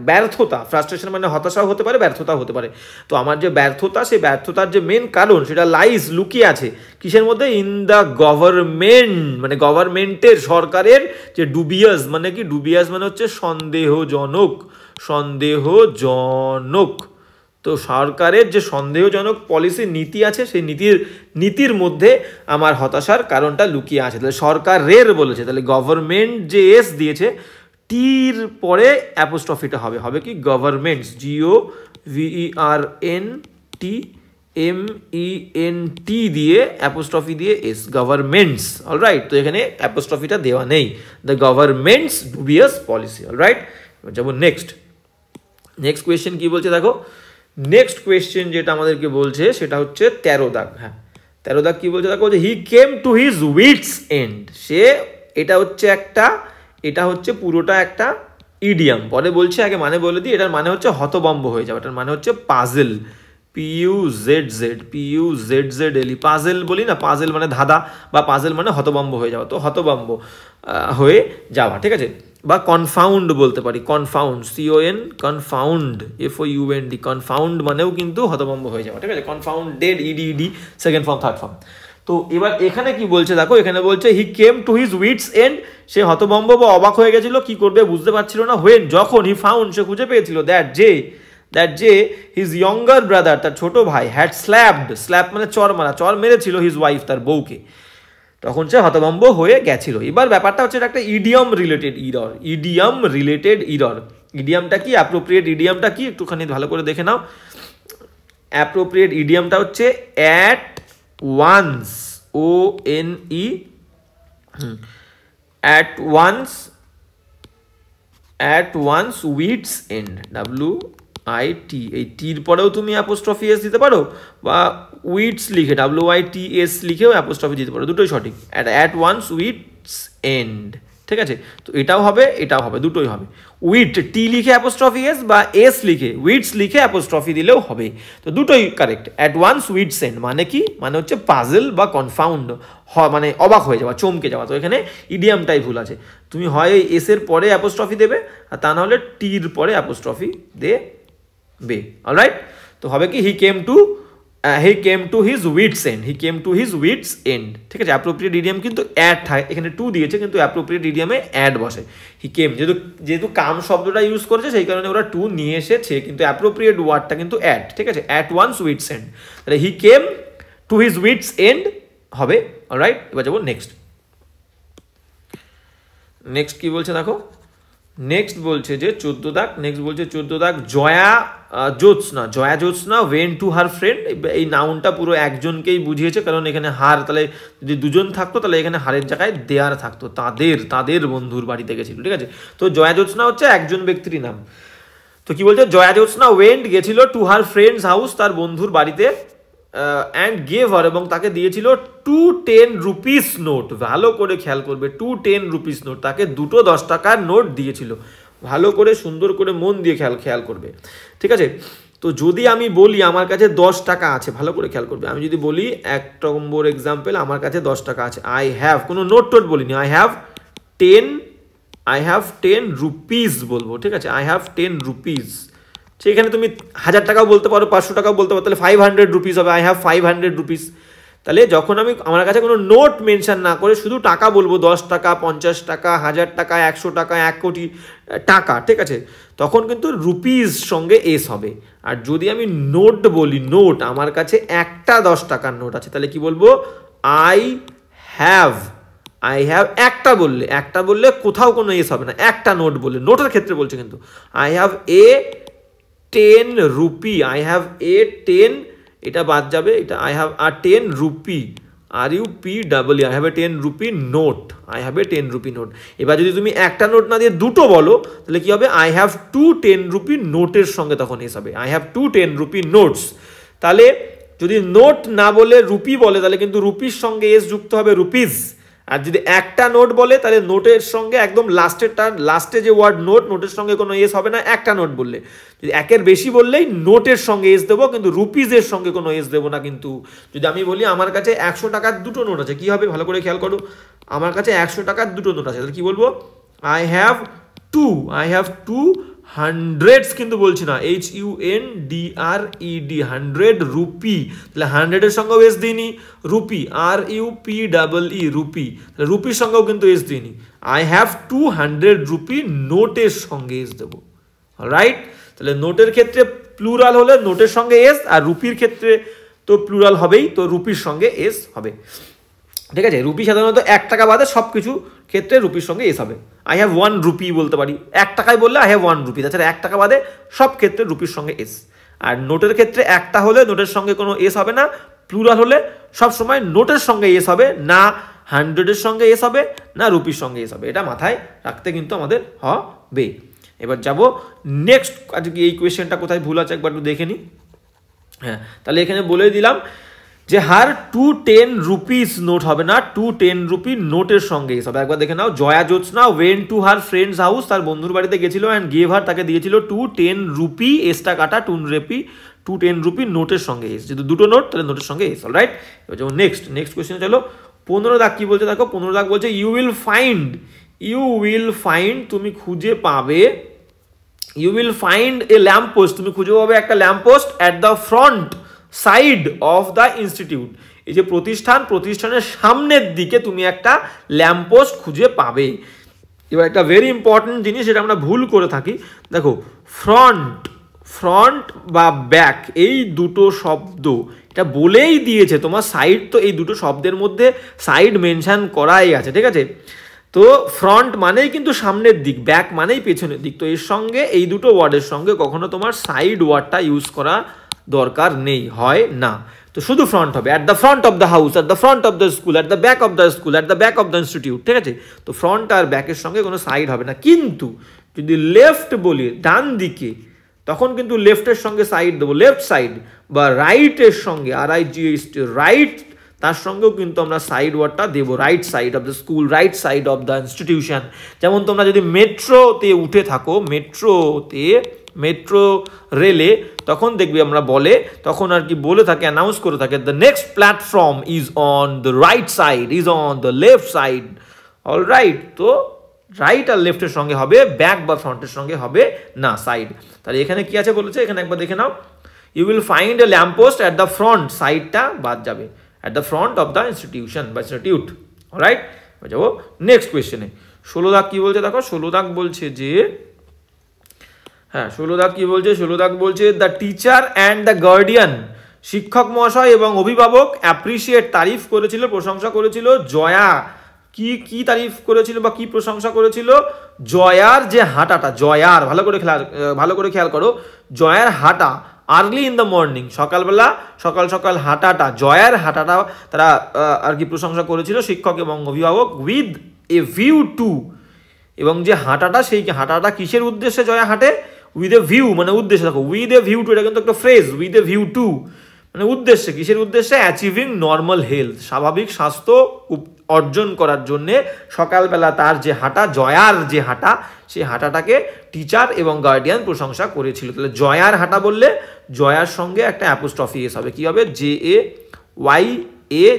ব্যর্থতা, ফ্রাস্ট্রেশন মানে হতাশাও হতে পারে ব্যর্থতাও হতে পারে। তো আমার যে ব্যর্থতা, সেই ব্যর্থতার যে মেন কারণ সেটা লাইজ লুকিয়ে আছে কিসের মধ্যে, ইন দ্য গভর্নমেন্ট মানে গভর্নমেন্টের, সরকারের যে ডুবিয়াস মানে কি, ডুবিয়াস মানে হচ্ছে সন্দেহজনক, সন্দেহজনক। তো সরকারের যে সন্দেহজনক পলিসি নীতি আছে, সেই নীতির মধ্যে আমার হতাশার কারণটা লুকিয়ে আছে। তাহলে সরকারের বলেছে, তাহলে গভর্নমেন্ট যে এস দিয়েছে, টির পরে অ্যাপোস্ট্রফিটা হবে কি গভর্নমেন্টস, GOVERNMENT দিয়ে অ্যাপোস্ট্রফি দিয়ে এস, গভর্নমেন্টস, অলরাইট। তো এখানে অ্যাপোস্ট্রফিটা দেওয়া নেই, the governments dubious policy, alright. যাবো নেক্সট কোয়েশ্চেন কি বলছে দেখো। নেক্সট কোয়েশ্চেন যেটা আমাদেরকে বলছে সেটা হচ্ছে 13 দাগ। হ্যাঁ 13 দাগ কি বলছে দেখো, he came to his wits end, সে, এটা হচ্ছে পুরোটা একটা ইডিয়াম। পরে বলছে, আগে মানে বলে দিই, এটার মানে হচ্ছে হতভম্ব হয়ে যাওয়া, এটার মানে হচ্ছে পাজেল, PUZZLE, পাজেল বলি না, পাজেল মানে ধাঁধা, বা পাজেল মানে হতভম্ব হয়ে যাওয়া। তো হতভম্ব হয়ে যাওয়া, ঠিক আছে। বা কনফাউন্ড বলতে পারি, কনফাউন্ড, কনফাউন্ড, FOUND, কনফাউন্ড মানেও কিন্তু হতভম্ব হয়ে যাওয়া, ঠিক আছে। Confounded, ED, second form third form. তো এবার এখানে কি বলছে দেখো, এখানে বলছে he came to his wits end, সে হতভম্ব বা অবাক হয়ে গেছিল, কি করবে বুঝতে পারছিল না। হোয়েন যখন, হি ফাউন্ড সে খুঁজে পেয়েছিল, দ্যাট যে হিজ ইয়ঙ্গার ব্রাদার তার ছোট ভাই, হ্যাড স্ল্যাপ মানে চর মারা, চর মেরেছিল হিজ ওয়াইফ তার বউকে, তখন সে হতভম্ব হয়ে গেছিল। এবার ব্যাপারটা হচ্ছে একটা ইডিয়াম রিলেটেড ইরর। ইডিয়ামটা কি, অ্যাপ্রোপ্রিয়েট ইডিয়ামটা কি একটুখানি ভালো করে দেখে নাও। অ্যাপ্রোপ্রিয়েট ইডিয়ামটা হচ্ছে at one's, ONE, at one's wits end, WIT, এই টির পরেও তুমি অ্যাপোস্ট্রফি এস দিতে পারো, বা উইটস লিখে WITS লিখেও অ্যাপোস্ট্রফি দিতে পারো, দুটোই সঠিক। অ্যাট ওয়ান্স উইটস এন্ড, ঠিক আছে। তো এটাও হবে, দুটোই হবে। উইট টি লিখে অ্যাপোস্ট্রফি এস, বা এস লিখে উইটস লিখে অ্যাপোস্ট্রফি দিলেও হবে, তো দুটোই correct. At one's wits and মানে কি, মানে হচ্ছে পাজেল বা কনফাউন্ড, মানে অবাক হয়ে যাওয়া, চমকে যাওয়া। তো এখানে ইডিয়ামটাই ভুল আছে, তুমি হয় এস এর পরে অ্যাপোস্ট্রফি দেবে, আর তা নাহলে টির পরে অ্যাপোস্ট্রফি দেবে, অলরাইট। তো হবে কি, he came to his wits end, ঠিক আছে। অ্যাপ্রোপ্রিয়েট ইডিয়াম কিন্তু অ্যাড থাকে, এখানে টু দিয়েছে কিন্তু অ্যাপ্রোপ্রিয়েট ইডিয়ামে অ্যাড বসে। হি কেম, যেহেতু কাম শব্দটা ইউজ করেছে সেই কারণে ওরা টু নিয়ে এসেছে, কিন্তু অ্যাপ্রোপ্রিয়েট ওয়ার্ডটা কিন্তু অ্যাড, ঠিক আছে। অ্যাট ওয়ান্স উইটস এন্ড, তাহলে he came to his wits end হবে, অলরাইট। এবার যাবো নেক্সট কি বলছে দেখো। নেক্সট বলছে যে 14 দাগ, নেক্সট বলছে 14 দাগ, Jaya Jyotsna went to her friend. এই নাউনটা পুরো একজনকেই বুঝিয়েছে, কারণ এখানে হার, তাহলে যদি দুজন থাকতো তাহলে এখানে হারের জায়গায় দেয়ার থাকতো, তাদের বন্ধুর বাড়িতে গেছিল, ঠিক আছে। তো জয়া জ্যোৎস্না হচ্ছে একজন ব্যক্তির নাম। তো কি বলছে, জয়া জ্যোৎস্না ওয়েন্ট গেছিল টু হার ফ্রেন্ডস হাউস, তার বন্ধুর বাড়িতে, অ্যান্ড গেভ হার এবং তাকে দিয়েছিল 2 10 রুপিস নোট। ভালো করে খেয়াল করবে, 2 10 রুপিস নোট, তাকে দুটো 10 টাকার নোট দিয়েছিল। ভালো করে সুন্দর করে মন দিয়ে খেয়াল করবে, ঠিক আছে। তো যদি আমি বলি আমার কাছে 10 টাকা আছে, ভালো করে খেয়াল করবে, আমি যদি বলি 1 নম্বর এক্সাম্পল, আমার কাছে 10 টাকা আছে, আই হ্যাভ, কোনো নোট টোট বলিনি, আই হ্যাভ 10 রুপিস বলবো, ঠিক আছে, আই হ্যাভ 10 রুপিস। সেখানে তুমি 1000 টাকাও বলতে পারো, 500 টাকাও বলতে পারো, তাহলে 500 রুপিস হবে, আই হ্যাভ 500 রুপিস। তাহলে যখন আমি আমার কাছে কোনো নোট মেনশন না করে শুধু টাকা বলবো, 10 টাকা, 50 টাকা, 1000 টাকা, 100 টাকা, 1 কোটি টাকা, ঠিক আছে, তখন কিন্তু রুপিস সঙ্গে এস হবে। আর যদি আমি নোট বলি, নোট, আমার কাছে একটা 10 টাকার নোট আছে, তাহলে কি বলবো, আই হ্যাভ একটা বললে কোথাও কোনো এস হবে না, একটা নোট বললে, নোটের ক্ষেত্রে বলছে কিন্তু, I have 10 rupee, I have 10, এটা বাদ যাবে, এটা I have 10 rupee, RUPEE, I have 10 rupee note, I have 10 rupee note. এবার যদি তুমি একটা নোট না দিয়ে দুটো বলো, তাহলে কি হবে, আই হ্যাভ 2 10 রুপি নোটের সঙ্গে তখন এস হবে, আই হ্যাভ 2 10 রুপি নোটস। তাহলে যদি নোট না বলে রুপি বলে, তাহলে কিন্তু রুপির সঙ্গে এস যুক্ত হবে, রুপিস। আর যদি একটা নোট বলে, তাহলে নোটের সঙ্গে একদম লাস্টে যে ওয়ার্ড নোট, নোটের সঙ্গে কোনো এস হবে না একটা নোট বললে। যদি একের বেশি বললেই নোটের সঙ্গে এস দেবো, কিন্তু রুপিজের সঙ্গে কোনো এস দেবো না। কিন্তু যদি আমি বলি আমার কাছে 100 টাকার দুটো নোট আছে, কি হবে, ভালো করে খেয়াল করো, আমার কাছে 100 টাকার দুটো নোট আছে, তাহলে কি বলবো, আই হ্যাভ 2 হান্ড্রেডস, কিন্তু বলছি না, HUNDRED, 100 রুপি, তাহলে 100-এর সঙ্গেও এস দিইনি, রুপি, RUPEE, রুপি, তাহলে রুপির সঙ্গেও কিন্তু এস দিইনি, আই হ্যাভ 200 রুপি নোটের সঙ্গে এস দেবো, রাইট। তাহলে নোটের ক্ষেত্রে প্লুরাল হলে নোটের সঙ্গে এস, আর রুপির ক্ষেত্রে তো প্লুরাল হবেই, তো রুপির সঙ্গে এস হবে, ঠিক আছে। রুপি সাধারণত 1 টাকা বাদে সব কিছু ক্ষেত্রে রুপির সঙ্গে এস হবে। আই হ্যাভ 1 রুপি বলতে পারি, 1 টাকায় বললে আই হ্যাভ 1 রুপি, তাছাড়া 1 টাকা বাদে সব ক্ষেত্রে রুপির সঙ্গে এস। আর নোটের ক্ষেত্রে একটা হলে নোটের সঙ্গে কোনো এস হবে না, প্লুরাল হলে সব সময় নোটের সঙ্গে এস হবে, না 100-এর সঙ্গে এস হবে, না রুপির সঙ্গে এস হবে, এটা মাথায় রাখতে কিন্তু আমাদের হবে। এবার যাব নেক্সট, আজকে এই কোয়েশ্চেনটা কোথায় ভুল আছে একবার একটু দেখে নিই। হ্যাঁ, তাহলে এখানে বলে দিলাম যে হার 2 10 রুপিস নোট হবে না, 2 10 রুপি নোটের সঙ্গে এস হবে। একবার দেখে নাও, Jaya Jyotsna went to her friend's house, তার বন্ধুর বাড়িতে গেছিল, অ্যান্ড গেভ হার, তাকে দিয়েছিল 2 10 রুপি, এসটা কাটা, 2 10 রুপি নোটের সঙ্গে এস, যদি দুটো নোট তাহলে নোটের সঙ্গে এস, অলরাইট। এবার যাবো নেক্সট কোয়েশ্চেন, চলো 15 দাগ কি বলছে দেখো, 15 দাগ বলছে ইউ উইল ফাইন্ড, তুমি খুঁজে পাবে, you will find a lamp post, তুমি খুঁজে পাবে একটা lamp post at the front side of the institute, এই যে প্রতিষ্ঠানের সামনের দিকে তুমি একটা ল্যাম্প পোস্ট খুঁজে পাবে। এবার একটা ভেরি ইম্পর্টেন্ট জিনিস, যেটা আমরা ভুল করে থাকি, দেখো ফ্রন্ট বা ব্যাক, এই দুটো শব্দ এটা বলেই দিয়েছে, তোমার সাইড তো এই দুটো শব্দের মধ্যে সাইড মেনশন করাই আছে, ঠিক আছে। তো ফ্রন্ট মানেই কিন্তু সামনের দিক, ব্যাক মানেই পেছনের দিক, তো এর সঙ্গে এই দুটো ওয়ার্ডের সঙ্গে কখনো তোমার সাইড ওয়ার্ডটা ইউজ করা দরকার নেই, হয় না। তো শুধু ফ্রন্ট হবে, at the front of the house, at the front of the school, at the back of the school, at the back of the institute, ঠিক আছে। তো ফ্রন্ট আর ব্যাকের সঙ্গে কোনো সাইড হবে না। কিন্তু যদি লেফট বলি, ডান দিকে, তখন কিন্তু লেফটের সঙ্গে সাইড দেবো, লেফট সাইড, বা রাইটের সঙ্গে RIGHT, রাইট, তার সঙ্গেও কিন্তু আমরা সাইড ওয়ার্ডটা দেবো, right side of the school, right side of the institution. যেমন তোমরা যদি মেট্রোতে উঠে থাকো, মেট্রো রেলে, তখন দেখবি আমরা বলে, তখন আর কি বলে থাকে, অ্যানাউন্স করে থাকে, the next platform is on the right side, is on the left side, alright. তো রাইট আর লেফটের সঙ্গে হবে, ব্যাক বা ফ্রন্টের সঙ্গে হবে না, সাইড। তাহলে এখানে কি আছে বলেছে, এখানে একবার দেখে নাও, you will find a lamp post at the front, সাইডটা বাদ যাবে, at the front of the institution বা ইনস্টিটিউট, অলরাইট। যাবো নেক্সট কোয়েশ্চেনে, 16 দাগ কি বলছে দেখো, 16 দাগ বলছে যে, হ্যাঁ 16 দাগ কি বলছে, 16 দাগ বলছে the teacher and the guardian, শিক্ষক মহাশয় এবং অভিভাবক অ্যাপ্রিসিয়েট, তারিফ করেছিল, প্রশংসা করেছিল, জয়া কি তারিফ করেছিল বা কি প্রশংসা করেছিল? জয়ার যে হাঁটাটা, জয়ার ভালো করে খেয়াল করো, জয়ার হাঁটা আর্লি ইন দ্য মর্নিং, সকালবেলা সকাল হাঁটাটা, জয়ার হাঁটাটা তারা আর কি প্রশংসা করেছিল শিক্ষক এবং অভিভাবক, উইথ এ ভিউ টু, এবং যে হাঁটাটা সেই হাঁটাটা কিসের উদ্দেশ্যে জয়া হাঁটে? উইথ এ ভিউ মানে উদ্দেশ্যে, দেখো উইথ এ ভিউ টু এটা কিন্তু একটা phrase, with a view to মানে উদ্দেশ্যে, কিসের উদ্দেশ্যে? অ্যাচিভিং নর্মাল হেলথ, স্বাভাবিক স্বাস্থ্য অর্জন করার জন্যে সকালবেলা তার যে হাঁটা, জয়ার যে হাঁটা, সেই হাঁটাটাকে টিচার এবং গার্ডিয়ান প্রশংসা করেছিল। তাহলে জয়ার হাঁটা বললে জয়ার সঙ্গে একটা অ্যাপোস্ট্রফি এস হবে, কি হবে? JAY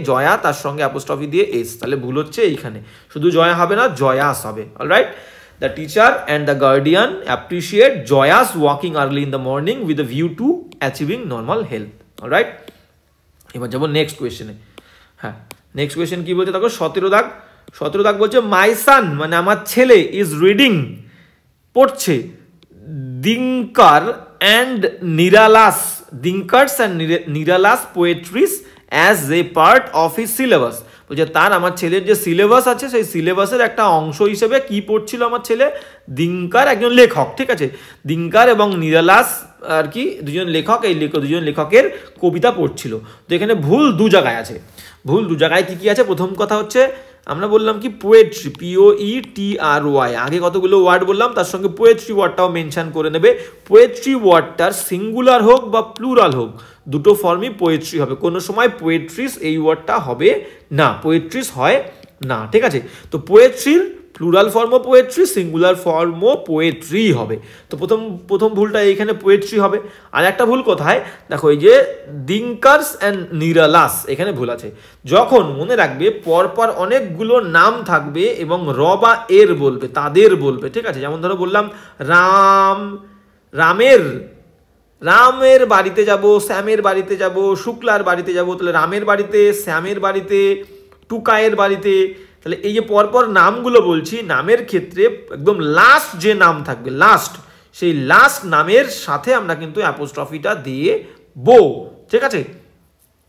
জয়া, তার সঙ্গে অ্যাপোস্ট্রফি দিয়ে এস, তাহলে ভুল হচ্ছে এইখানে, শুধু জয়া হবে না, জয়াস হবে। Alright, the teacher and the guardian appreciate Joya's walking early in the morning with a view to achieving normal health. Alright, এবার যাবো নেক্সট কোয়েশ্চেনে। হ্যাঁ, নেক্সট কোয়েশ্চেন কি বলছে দেখো, 17 দাগ বলছে মাই সান মানে আমার ছেলে ইজ রিডিং পড়ছে Dinkar and Nirala's poetries as a part of his syllabus. বলছে তার, আমার ছেলের যে সিলেবাস আছে সেই সিলেবাসের একটা অংশ হিসেবে কি পড়ছিল আমার ছেলে? দিনকার, একজন লেখক, ঠিক আছে, দিনকার এবং নিরালাস আর কি দুজন লেখক, এই দুজন লেখকের কবিতা পড়ছিল। তো এখানে ভুল দু জায়গায় আছে। ভুল দু জায়গায় কি আছে? প্রথম কথা হচ্ছে আমরা বললাম কি পোয়েট্রি, POETRY, আগে কতগুলো ওয়ার্ড বললাম, তার সঙ্গে পোয়েট্রি ওয়ার্ডটাও মেনশন করে নেবে। পোয়েট্রি ওয়ার্ডটার সিঙ্গুলার হোক বা প্লুরাল হোক, দুটো ফর্মই পোয়েট্রি হবে, কোনো সময় পোয়েট্রিস এই ওয়ার্ডটা হবে না, পোয়েট্রিস হয় না, ঠিক আছে। তো পোয়েট্রির প্লুরাল ফর্মও পোয়েট্রি, সিঙ্গুলার ফর্মও পোয়েট্রি হবে। তো প্রথম ভুলটা এইখানে পোয়েট্রি হবে। আর একটা ভুল কোথায় দেখো, এই যে দিনকার্স অ্যান্ড নিরালাস, এখানে ভুল আছে। যখন মনে রাখবে পরপর অনেকগুলো নাম থাকবে এবং র বা এর বলবে, তাদের বলবে, ঠিক আছে। যেমন ধরো বললাম রামের বাড়িতে যাব, শ্যামের বাড়িতে যাব, শুক্লার বাড়িতে যাব, তাহলে রামের বাড়িতে, শ্যামের বাড়িতে, টুকায়ের বাড়িতে, তাহলে এই যে পরপর নামগুলো বলছি, নামের ক্ষেত্রে একদম লাস্ট যে নাম থাকবে, সেই লাস্ট নামের সাথে আমরা কিন্তু অ্যাপোস্ট্রফিটা দিয়ে বো, ঠিক আছে।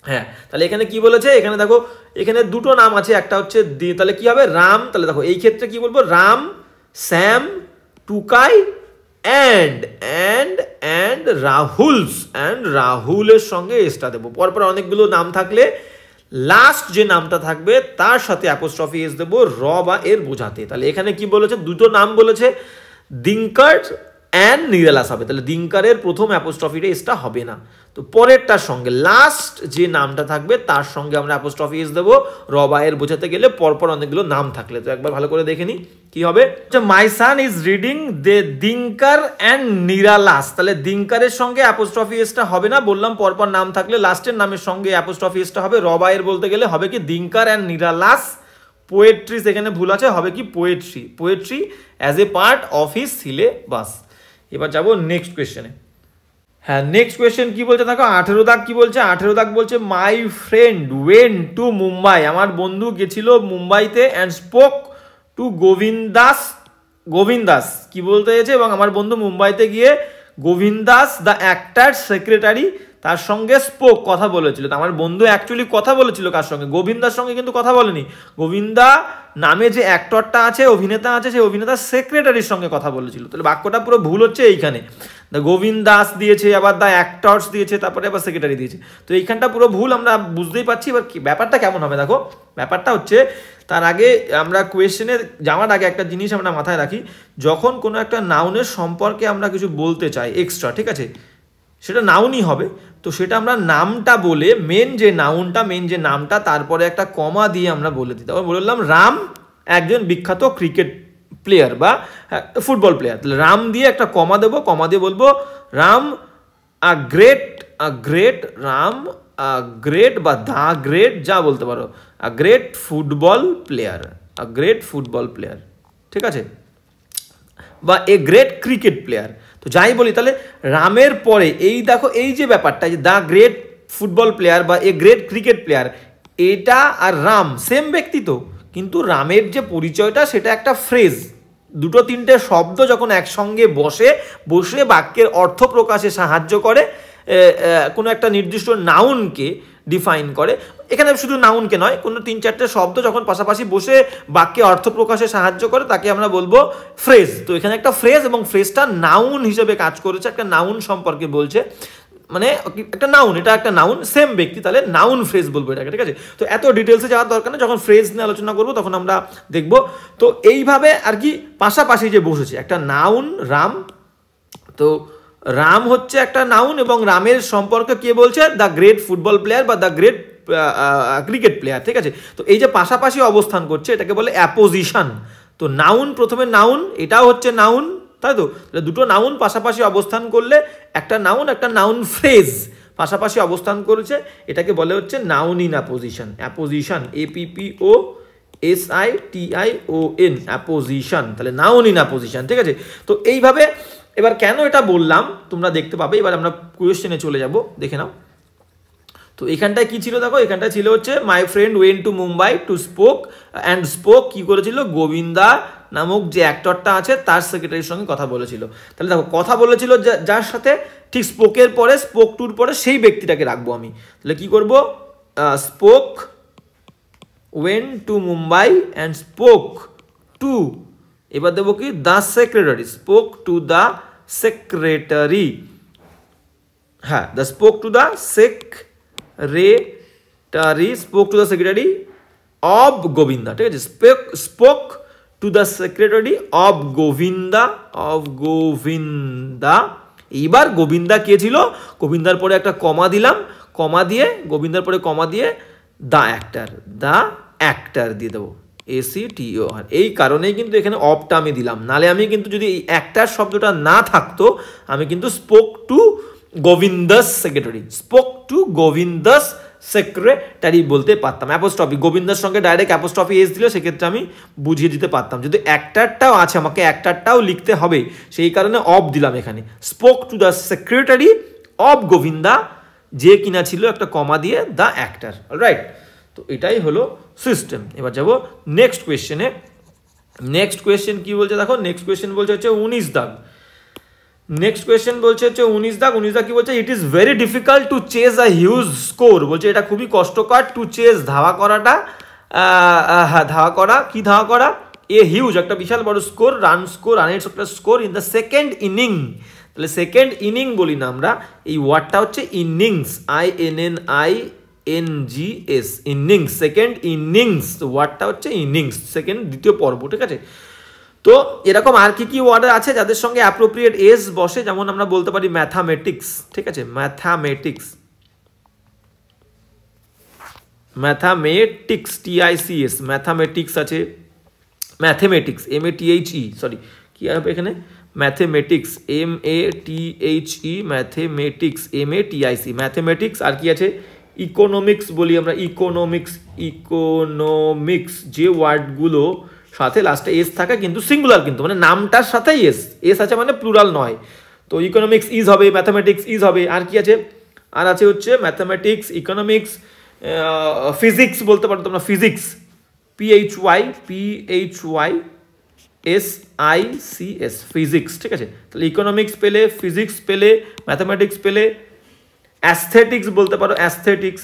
হ্যাঁ, তাহলে এখানে কি বলেছে? এখানে দেখো, এখানে দুটো নাম আছে, একটা হচ্ছে তাহলে কি হবে? রাম, তাহলে দেখো এই ক্ষেত্রে কি বলবো? রাম, শ্যাম, টুকাই অ্যান্ড রাহুলের সঙ্গে এসটা দেবো। পরপর অনেকগুলো নাম থাকলে লাস্ট যে নামটা থাকবে তার সাথে অ্যাপোস্ট্রফি এস দেবো, র বা এর বোঝাতে। তাহলে এখানে কি বলেছে? দুটো নাম বলেছে, দিনকার অ্যান্ড নিরালাস হবে, তাহলে দিনকারের প্রথম অ্যাপোস্ট্রফিটা এসটা হবে না। তো পরেরটার সঙ্গে লাস্ট যে নামটা থাকবে তার সঙ্গে আমরা অ্যাপোস্ট্রফি এস দেবো, র বা এর বোঝাতে গেলে পরপর অনেকগুলো নাম থাকলে। তো একবার ভালো করে দেখে নি কি হবে। মাই সান ইজ রিডিং দে দিনকার অ্যান্ড নিরালাস, তাহলে দিনকারের সঙ্গে অ্যাপোস্ট্রফি এসটা হবে না, বললাম পরপর নাম থাকলে লাস্টের নামের সঙ্গে অ্যাপোস্ট্রফি এসটা হবে, র বা এর বলতে গেলে হবে কি দিনকার অ্যান্ড নিরালাস পোয়েট্রিজ, এখানে ভুল আছে, হবে কি poetry as a part of his syllabus. এবার যাবো নেক্সট কোয়েশ্চেনে। হ্যাঁ, নেক্সট কোয়েশ্চেন কি বলছে দেখো, 18 দাগ কি বলছে? 18 দাগ বলছে my friend went to Mumbai, আমার বন্ধু গেছিল মুম্বাইতে, অ্যান্ড স্পোক টু গোবিন্দাস কি বলতে চাইছে? এবং আমার বন্ধু মুম্বাইতে গিয়ে গোবিন্দাস দ্য অ্যাক্টার সেক্রেটারি তার সঙ্গে স্পোক কথা বলেছিল। তো আমার বন্ধু অ্যাকচুয়ালি কথা বলেছিল কার সঙ্গে? গোবিন্দার সঙ্গে কিন্তু কথা বলেনি। গোবিন্দা নামে যে অ্যাক্টরটা আছে, অভিনেতা আছে, সেই অভিনেতার সেক্রেটারির সঙ্গে কথা বলেছিল। তাহলে বাক্যটা পুরো ভুল হচ্ছে এইখানে, দ্য গোবিন্দাস দিয়েছে, আবার দ্য অ্যাক্টরস দিয়েছে, তারপরে আবার সেক্রেটারি দিয়েছে। তো এইখানটা পুরো ভুল আমরা বুঝতেই পারছি। এবার ব্যাপারটা কেমন হবে দেখো, ব্যাপারটা হচ্ছে তার আগে আমরা কোয়েশ্চেনে যাওয়ার আগে একটা জিনিস আমরা মাথায় রাখি, যখন কোনো একটা নাউনের সম্পর্কে আমরা কিছু বলতে চাই এক্সট্রা, ঠিক আছে, সেটা নাউনই হবে। তো সেটা আমরা নামটা বলে মেন যে নামটা তারপরে একটা কমা দিয়ে আমরা বলে দিই। তারপর বললাম রাম একজন বিখ্যাত ক্রিকেট প্লেয়ার বা ফুটবল প্লেয়ার, তাহলে রাম দিয়ে একটা কমা দেবো, কমা দিয়ে বলবো রাম গ্রেট বা দা গ্রেট, যা বলতে পারো, গ্রেট ফুটবল প্লেয়ার, ঠিক আছে, বা এ গ্রেট ক্রিকেট প্লেয়ার। তো যাই বলি, তাহলে রামের পরে এই দেখো এই যে ব্যাপারটা, যে দ্য গ্রেট ফুটবল প্লেয়ার বা এ গ্রেট ক্রিকেট প্লেয়ার, এটা আর রাম সেম ব্যক্তি তো, কিন্তু রামের যে পরিচয়টা সেটা একটা ফ্রেজ, দুটো তিনটে শব্দ যখন একসঙ্গে বসে বাক্যের অর্থ প্রকাশে সাহায্য করে, কোনো একটা নির্দিষ্ট নাউনকে ডিফাইন করে। এখানে শুধু নাউনকে নয়, কোনো 3-4টে শব্দ যখন পাশাপাশি বসে বাক্যে অর্থ প্রকাশে সাহায্য করে তাকে আমরা বলবো ফ্রেজ। তো এখানে একটা ফ্রেজ এবং ফ্রেজটা নাউন হিসেবে কাজ করেছে, একটা নাউন সম্পর্কে বলছে, মানে একটা নাউন, এটা একটা নাউন, সেম ব্যক্তি, তাহলে নাউন ফ্রেজ বলবো এটাকে, ঠিক আছে। তো এত ডিটেলসে যাওয়ার দরকার নেই, যখন ফ্রেজ নিয়ে আলোচনা করবো তখন আমরা দেখবো। তো এইভাবে আর কি পাশাপাশি যে বসেছে একটা নাউন রাম, তো রাম হচ্ছে একটা নাউন এবং রামের সম্পর্কে কে বলছে, দ্য গ্রেট ফুটবল প্লেয়ার বা দ্য গ্রেট ক্রিকেট প্লেয়ার, ঠিক আছে। তো এই যে পাশাপাশি অবস্থান করছে এটাকে বলে অ্যাপোজিশন। তো নাউন, প্রথমে নাউন, এটাও হচ্ছে নাউন, তাই তো, দুটো নাউন পাশাপাশি অবস্থান করলে একটা নাউন ফ্রেজ পাশাপাশি অবস্থান করেছে, এটাকে বলে হচ্ছে noun in apposition. Apposition, APPOSITION, apposition, তাহলে নাউন ইন অ্যাপোজিশন, ঠিক আছে। তো এইভাবে এবার কেন এটা বললাম তোমরা দেখতে পাবে। এবার আমরা কোয়েশ্চেনে চলে যাব, দেখে নাও। তো এখানটায় কি ছিল দেখো, এখানটায় ছিল হচ্ছে my friend went to Mumbai to spoke কি করেছিল, গোবিন্দা নামক যে অ্যাক্টরটা আছে তার সেক্রেটারির সঙ্গে কথা বলেছিল। তাহলে দেখো কথা বলেছিল যার সাথে, ঠিক স্পোকের পরে, স্পোক টুর পরে সেই ব্যক্তিটাকে রাখবো আমি। তাহলে কি করব, spoke went to Mumbai and spoke to, এবার দেবো কি the secretary, spoke to the secretary, হ্যাঁ the spoke to the secretary of Govinda, ঠিক আছে। Spoke to the secretary of Govinda. এইবার গোবিন্দা কে ছিল, গোবিন্দার পরে একটা কমা দিলাম, গোবিন্দার পরে কমা দিয়ে দ্য অ্যাক্টার দিয়ে দেবো, ACTOR। এই কারণেই কিন্তু এখানে অবটা আমি দিলাম, নালে আমি কিন্তু যদি এই অ্যাক্টার শব্দটা না থাকতো আমি কিন্তু স্পোক টু গোবিন্দাস সেক্রেটারি বলতে পারতাম। অ্যাপোস্ট্রফি, গোবিন্দার সঙ্গে ডাইরেক্ট অ্যাপোস্ট্রফি এস দিলে সেক্ষেত্রে আমি বুঝিয়ে দিতে পারতাম। যদি অ্যাক্টারটাও আছে আমাকে অ্যাক্টারটাও লিখতে হবে, সেই কারণে অব দিলাম এখানে, spoke to the secretary of Govinda, যে কিনা ছিল একটা কমা দিয়ে দ্য অ্যাক্টার, অলরাইট। তো এটাই হলো সিস্টেম। এবার যাব নেক্সট কোয়েশ্চেনে। নেক্সট কোয়েশ্চেন কি বলছে দেখো, নেক্সট কোয়েশ্চেন বলছে হচ্ছে 19 দাগ। নেক্সট কোয়েশ্চেন বলছে হচ্ছে 19 দাগ কি বলছে, it is very difficult to chase a huge score, বলছে এটা খুবই কষ্টকর, টু চেজ ধাওয়া করাটা, হ্যাঁ ধাওয়া করা এ হিউজ একটা বিশাল বড় স্কোর, রানের একটা score in the second inning. তাহলে সেকেন্ড ইনিং বলি না আমরা, এই ওয়ার্ডটা হচ্ছে innings, INNINGS, innings, second innings, ওয়ার্ডটা হচ্ছে ইনিংস, সেকেন্ড দ্বিতীয় পর্ব, ঠিক আছে। তো এরকম আর কি ওয়ার্ড আছে যাদের সঙ্গে অ্যাপ্রোপ্রিয়েট এস বসে, যেমন আমরা বলতে পারি ম্যাথামেটিক্স, ঠিক আছে, ম্যাথামেটিক্স, TICS, ম্যাথামেটিক্স আছে, ম্যাথেমেটিক্স, MATHE, সরি কি হবে এখানে, mathematics, MATHE, mathematics, MATIC, mathematics. আর কি আছে, ইকোনমিক্স বলি আমরা, ইকোনমিক্স, যে ওয়ার্ডগুলো সাথে লাস্টে এস থাকে কিন্তু সিঙ্গুলার, কিন্তু মানে নামটার সাথেই এস আছে মানে প্লুরাল নয়। তো ইকোনমিক্স ইজ হবে, ম্যাথামেটিক্স ইজ হবে। আর কি আছে, আর আছে হচ্ছে ম্যাথামেটিক্স, ইকোনমিক্স, ফিজিক্স বলতে পারো তোমরা, ফিজিক্স, PHYSICS, ফিজিক্স, ঠিক আছে। তাহলে ইকোনমিক্স পেলে, ফিজিক্স পেলে, ম্যাথামেটিক্স পেলে, অ্যাস্থেটিক্স বলতে পারো, অ্যাস্থেটিক্স,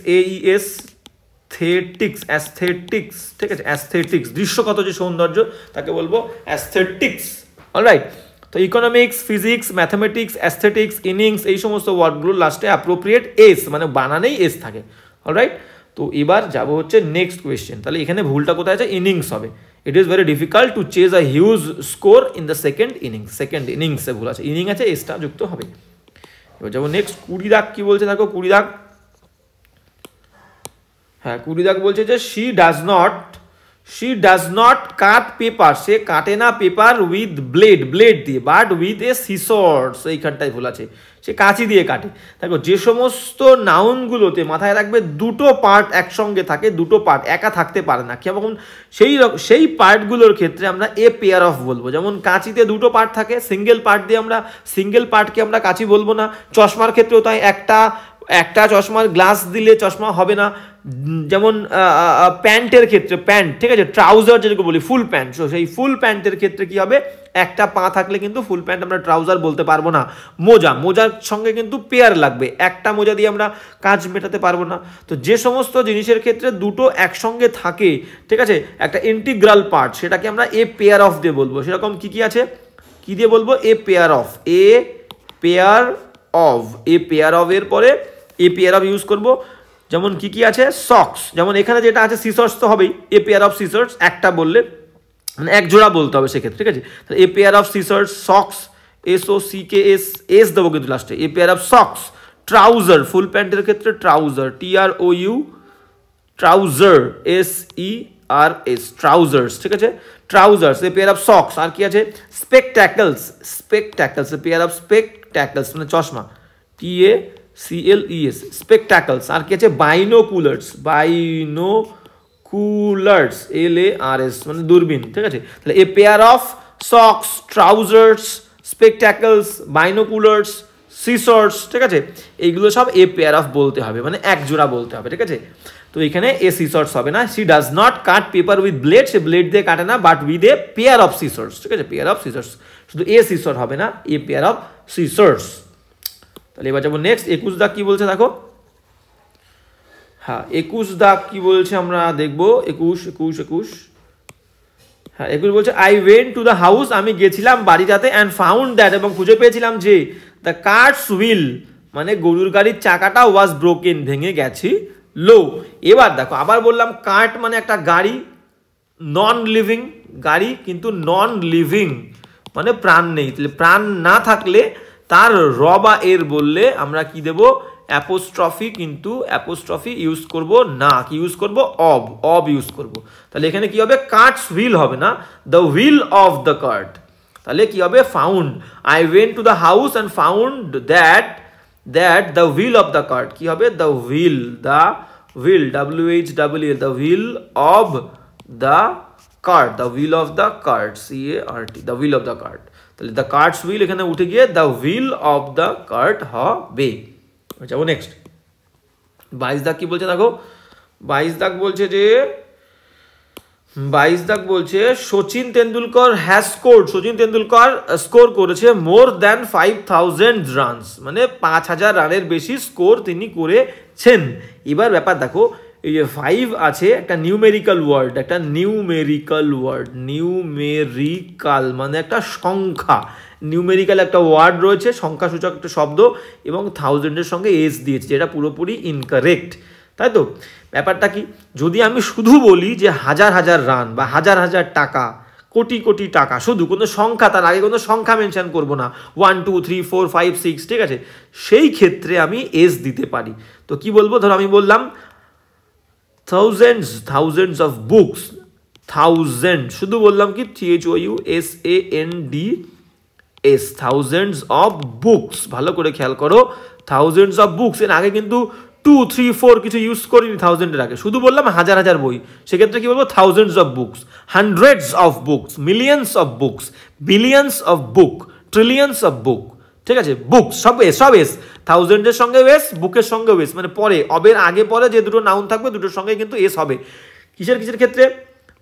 অ্যাস্থেটিক্স, ঠিক আছে, অ্যাস্থেটিক্স, দৃশ্যগত যে সৌন্দর্য তাকে বলবো অ্যাস্থেটিক্স, অলরাইট। তো economics, physics, mathematics, aesthetics, innings, এই সমস্ত ওয়ার্ডগুলো লাস্টে অ্যাপ্রোপ্রিয়েট এস মানে বানানেই এস থাকে, অলরাইট। তো এবার যাব হচ্ছে নেক্সট কোয়েশ্চেন। তাহলে এখানে ভুলটা কোথায় আছে, ইনিংস হবে। It is very difficult to chase a huge score in the second ইনিংসে ভুল আছে, ইনিং আছে, এসটা যুক্ত হবে। এবার যাবো নেক্সট 20 দাগ কি বলছে দেখো, 20 দাগ, হ্যাঁ 20 দাগ বলছে যে she does not cut paper, সে কাটে না পেপার উইথ ব্লেড দিয়ে, বাট উইথ এ সিসর্ড, এইখানটায় ভুল আছে, সে কাঁচি দিয়ে কাটে। দেখো যে সমস্ত নাউনগুলোতে মাথায় রাখবে দুটো পার্ট একসঙ্গে থাকে, দুটো পার্ট একা থাকতে পারে না, কেমন সেই পার্টগুলোর ক্ষেত্রে আমরা এ পেয়ার অফ বলবো। যেমন কাঁচিতে দুটো পার্ট থাকে, সিঙ্গেল পার্টকে আমরা কাঁচি বলবো না। চশমার ক্ষেত্রেও তাই, একটা একটা চশমার গ্লাস দিলে চশমা হবে না। যেমন প্যান্টের ক্ষেত্রে, প্যান্ট ঠিক আছে, ট্রাউজার যেটাকে বলি ফুল প্যান্ট, সেই ফুল প্যান্টের ক্ষেত্রে কি হবে, একটা পা থাকলে কিন্তু ফুল প্যান্ট আমরা ট্রাউজার বলতে পারবো না। মোজার সঙ্গে কিন্তু পেয়ার লাগবে, একটা মোজা দিয়ে আমরা কাজ মেটাতে পারবো না। তো যে সমস্ত জিনিসের ক্ষেত্রে দুটো একসঙ্গে থাকে, ঠিক আছে, একটা ইন্টিগ্রাল পার্ট, সেটাকে আমরা এ পেয়ার অফ দিয়ে বলবো। সেরকম কি কি আছে, কি দিয়ে বলবো, এ pair of, A pair of, A pair of এর পরে এ পেয়ার অফ ইউজ করব। যেমন কি কি আছে, সক্স, যেমন এখানে যেটা আছে সিসর্স তো হবেই, এ পেয়ার অফ সিসর্স, একটা বললে মানে এক জোড়া বলতে হবে সেক্ষেত্রে, ঠিক আছে। তাহলে a pair of scissors, socks, SOCKS, S দেবো কিন্তু লাস্টে, a pair of socks. Trouser, full প্যান্টের ক্ষেত্রে trouser, TROU, trouser, SERS, trousers, ঠিক আছে, trousers, a pair of socks. আর কি আছে, স্পেকট্যাকলস, স্পেকট্যাকলস, এ পেয়ার অফ স্পেকট্যাকলস মানে চশমা, TACLES, স্পেকট্যাকলস। আর কি আছে, বাইনোকুলার্স, বাইনোকুলার্স, LARS মানে দূরবীন, ঠিক আছে। তাহলে a pair of socks, trousers, spectacles, binoculars, scissors, ঠিক আছে, এইগুলো সব এ পেয়ার অফ বলতে হবে, মানে এক জোড়া বলতে হবে, ঠিক আছে। তো এখানে এ সিসর্স হবে না, she does not cut paper with blade, সে ব্লেড দিয়ে কাটে না, but with a pair of scissors, ঠিক আছে, পেয়ার অফ সিসর্স, শুধু এ সিসর হবে না, এ পেয়ার অফ সিসর্স। তাহলে এবার যাবো নেক্সট, 21 দাগ কি বলছে দেখো। হ্যাঁ 21 দাগ কি বলছে আমরা দেখবো, 21 হ্যাঁ 21 বলছে, I went to the house, আমি গেছিলাম বাড়িটাতে, অ্যান্ড ফাউন্ড দ্যাট, এবং খুঁজে পেয়েছিলাম যে, দ্য কার্টস হুইল মানে গরুর গাড়ির চাকাটা ওয়াজ ব্রোকেন, ভেঙে গেছি লো। এবার দেখো আবার বললাম, কার্ট মানে একটা গাড়ি, নন লিভিং গাড়ি, কিন্তু নন লিভিং মানে প্রাণ নেই, তাহলে প্রাণ না থাকলে তার র বা এর বললে আমরা কি দেব, অ্যাপোস্ট্রফি, কিন্তু অ্যাপোস্ট্রফি ইউজ করব না, কি ইউজ করব, অব ইউজ করব। তাহলে এখানে কি হবে, কার্টস হুইল হবে না, the wheel of the cart. তাহলে কি হবে, found, I went to the house and found that the wheel of the cart, কি হবে, the wheel, WHEEL, the wheel of the cart, the wheel of the cart, CART, the wheel of the cart. তাহলে the carts wheel এখানে উঠে গিয়ে the wheel of the cart হবে। যাবো next, 22 দাগ কি বলছে দেখো, 22 দাগ বলছে যে, 22 দাগ বলছে, Sachin Tendulkar has scored, Sachin Tendulkar score করেছে মোর দ্যান 5000 রানস, মানে 5000 রানের বেশি স্কোর তিনি করেছেন। এবার ব্যাপার দেখো, এই যে 5 আছে একটা নিউমেরিক্যাল ওয়ার্ড, একটা নিউমেরিক্যাল ওয়ার্ড, নিউমেরিক্যাল মানে একটা সংখ্যা, নিউমেরিক্যাল একটা ওয়ার্ড রয়েছে, সংখ্যাসূচক একটা শব্দ, এবং 1000-এর সঙ্গে এস দিয়েছে, যেটা পুরোপুরি ইনকারেক্ট, তাই তো। ব্যাপারটা কি, যদি আমি শুধু বলি যে হাজার হাজার রান বা হাজার হাজার টাকা, কোটি কোটি টাকা, শুধু কোনো সংখ্যা, তার আগে কোনো সংখ্যা মেনশন করব না, 1 2 3 4 5 6, ঠিক আছে, সেই ক্ষেত্রে আমি এস দিতে পারি। তো কি বলবো, ধরো আমি বললাম থাউজেন্ডস অফ বুকস, থাউজেন্ড শুধু বললাম কি, THOUSANDS, থাউজেন্ডস অফ বুকস, ভালো করে খেয়াল করো, থাউজেন্ডস অফ বুকস, এর আগে কিন্তু 2 3 4 কিছু ইউজ করিনি, থাউজেন্ডের আগে শুধু বললাম হাজার হাজার বই, সেক্ষেত্রে কি বলবো, thousands of books, hundreds of books, millions of books, billions of book, trillions of book, ঠিক আছে, বুক সব এস, থাউজেন্ডের সঙ্গে এস, বুকের সঙ্গে এস, মানে পরে অবের আগে পরে যে দুটো নাউন থাকবে দুটোর সঙ্গে কিন্তু এস হবে। কিসের ক্ষেত্রে,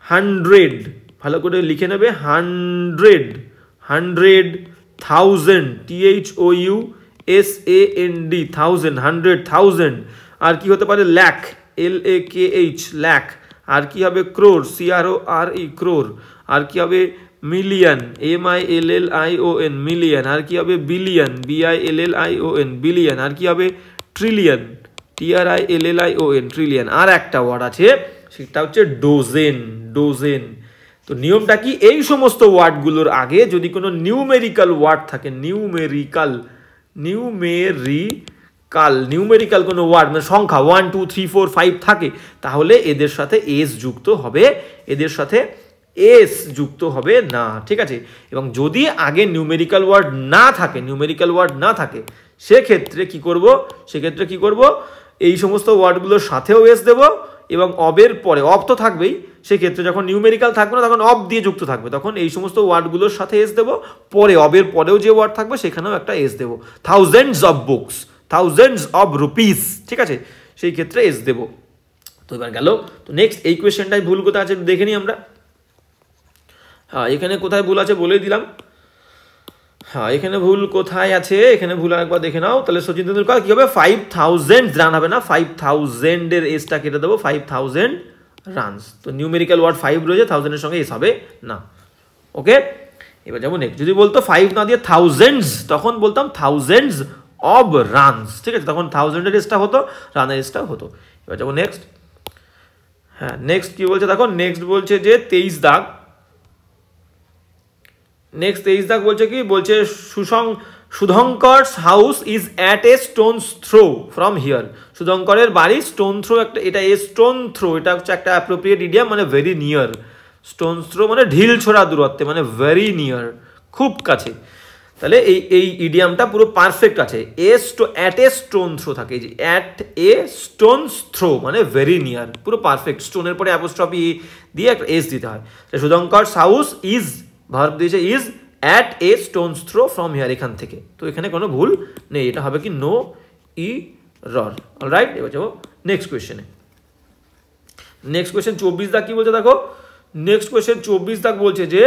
100, ভালো করে লিখে নেবে, 100, 100,000, THOUSAND, 100,000, আর কি হতে পারে, লাখ, LAKH, লাখ, আর কি হবে, ক্রোর, CRORE, ক্রোর, আর কি হবে, মিলিয়ন, MILLION, মিলিয়ন, আর কি হবে, বিলিয়ন, BILLION, বিলিয়ন, আর কি হবে, ট্রিলিয়ন, TRILLION, ট্রিলিয়ন। আর একটা ওয়ার্ড আছে, সেটা হচ্ছে ডোজেন, ডোজেন। তো নিয়মটা কি, এই সমস্ত ওয়ার্ডগুলোর আগে যদি কোনো নিউমেরিক্যাল ওয়ার্ড থাকে, নিউমেরিক্যাল কোনো ওয়ার্ড মানে সংখ্যা 1 2 3 4 5 থাকে, তাহলে এদের সাথে এস যুক্ত হবে, এদের সাথে এস যুক্ত হবে না, ঠিক আছে। এবং যদি আগে নিউমেরিক্যাল ওয়ার্ড না থাকে, সেক্ষেত্রে কি করব, এই সমস্ত ওয়ার্ডগুলোর সাথেও এস দেব, এবং অবের পরে, অব তো থাকবেই, সেক্ষেত্রে যখন নিউমেরিক্যাল থাকবে না তখন অব দিয়ে যুক্ত থাকবে, তখন এই সমস্ত ওয়ার্ডগুলোর সাথে এস দেবো, পরে অবের পরেও যে ওয়ার্ড থাকবে সেখানেও একটা এস দেবো, thousands of books, thousands of rupees, ঠিক আছে, সেই ক্ষেত্রে এস দেব। তো এবার গেল। তো নেক্সট এই কোয়েশ্চেনটাই ভুল কোথায় আছে দেখে নিই আমরা। হ্যাঁ, এখানে কোথায় ভুল আছে বলে দিলাম। হ্যাঁ, এখানে ভুল কোথায় আছে, এখানে ভুল একবার দেখে নাও। তাহলে সচিন তেন্ডুলকর কি হবে, 5000 রান হবে না, 5000 এর এসটা কেটে দেবো, 5000 রানস। তো নিউমেরিক্যাল ওয়ার্ড 5 রয়েছে, 1000 এর সঙ্গে এস হবে না। ওকে, এবার যাবো নেক্সট। যদি বলতো 5 না দিয়ে থাউজেন্ডস, তখন বলতাম থাউজেন্ডস অব রানস, ঠিক আছে, তখন 1000 এর এসটা হতো, রানের এসটা হতো। এবার যাবো নেক্সট। হ্যাঁ, নেক্সট কি বলছে দেখো, নেক্সট বলছে যে 23 দাগ, নেক্সট 23 দাগ বলছে কি, বলছে Sudhankar's house is at a stone's throw from here. সুধঙ্করের বাড়ি স্টোন থ্রো, একটা এটা এ স্টোন থ্রো, এটা হচ্ছে একটা অ্যাপ্রোপ্রিয়েট ইডিয়াম, মানে ভেরি নিয়ার। স্টোন থ্রো মানে ঢিল ছোড়া দূরত্বে, মানে ভেরি নিয়ার, খুব কাছে। তাহলে এই ইডিয়ামটা পুরো পারফেক্ট আছে। অ্যাট এ স্টোন থ্রো থাকে, যে অ্যাট এ স্টোনস থ্রো মানে ভেরি নিয়ার, পুরো পারফেক্ট। স্টোনের পরে অ্যাপোস্ট্রফি দিয়ে একটা এস দিতে হয়। সুধঙ্করস হাউস ইজ, ভার্ব দিয়েছে is, at a stone's throw from here, এখান থেকে। তো এখানে কোনো ভুল নেই, এটা হবে কি নো ইরর। অলরাইট, এবার যাবো নেক্সট কোয়েশ্চেনে। নেক্সট কোয়েশ্চেন 24 দাগ কি বলছে দেখো। নেক্সট কোয়েশ্চেন 24 দাগ বলছে যে,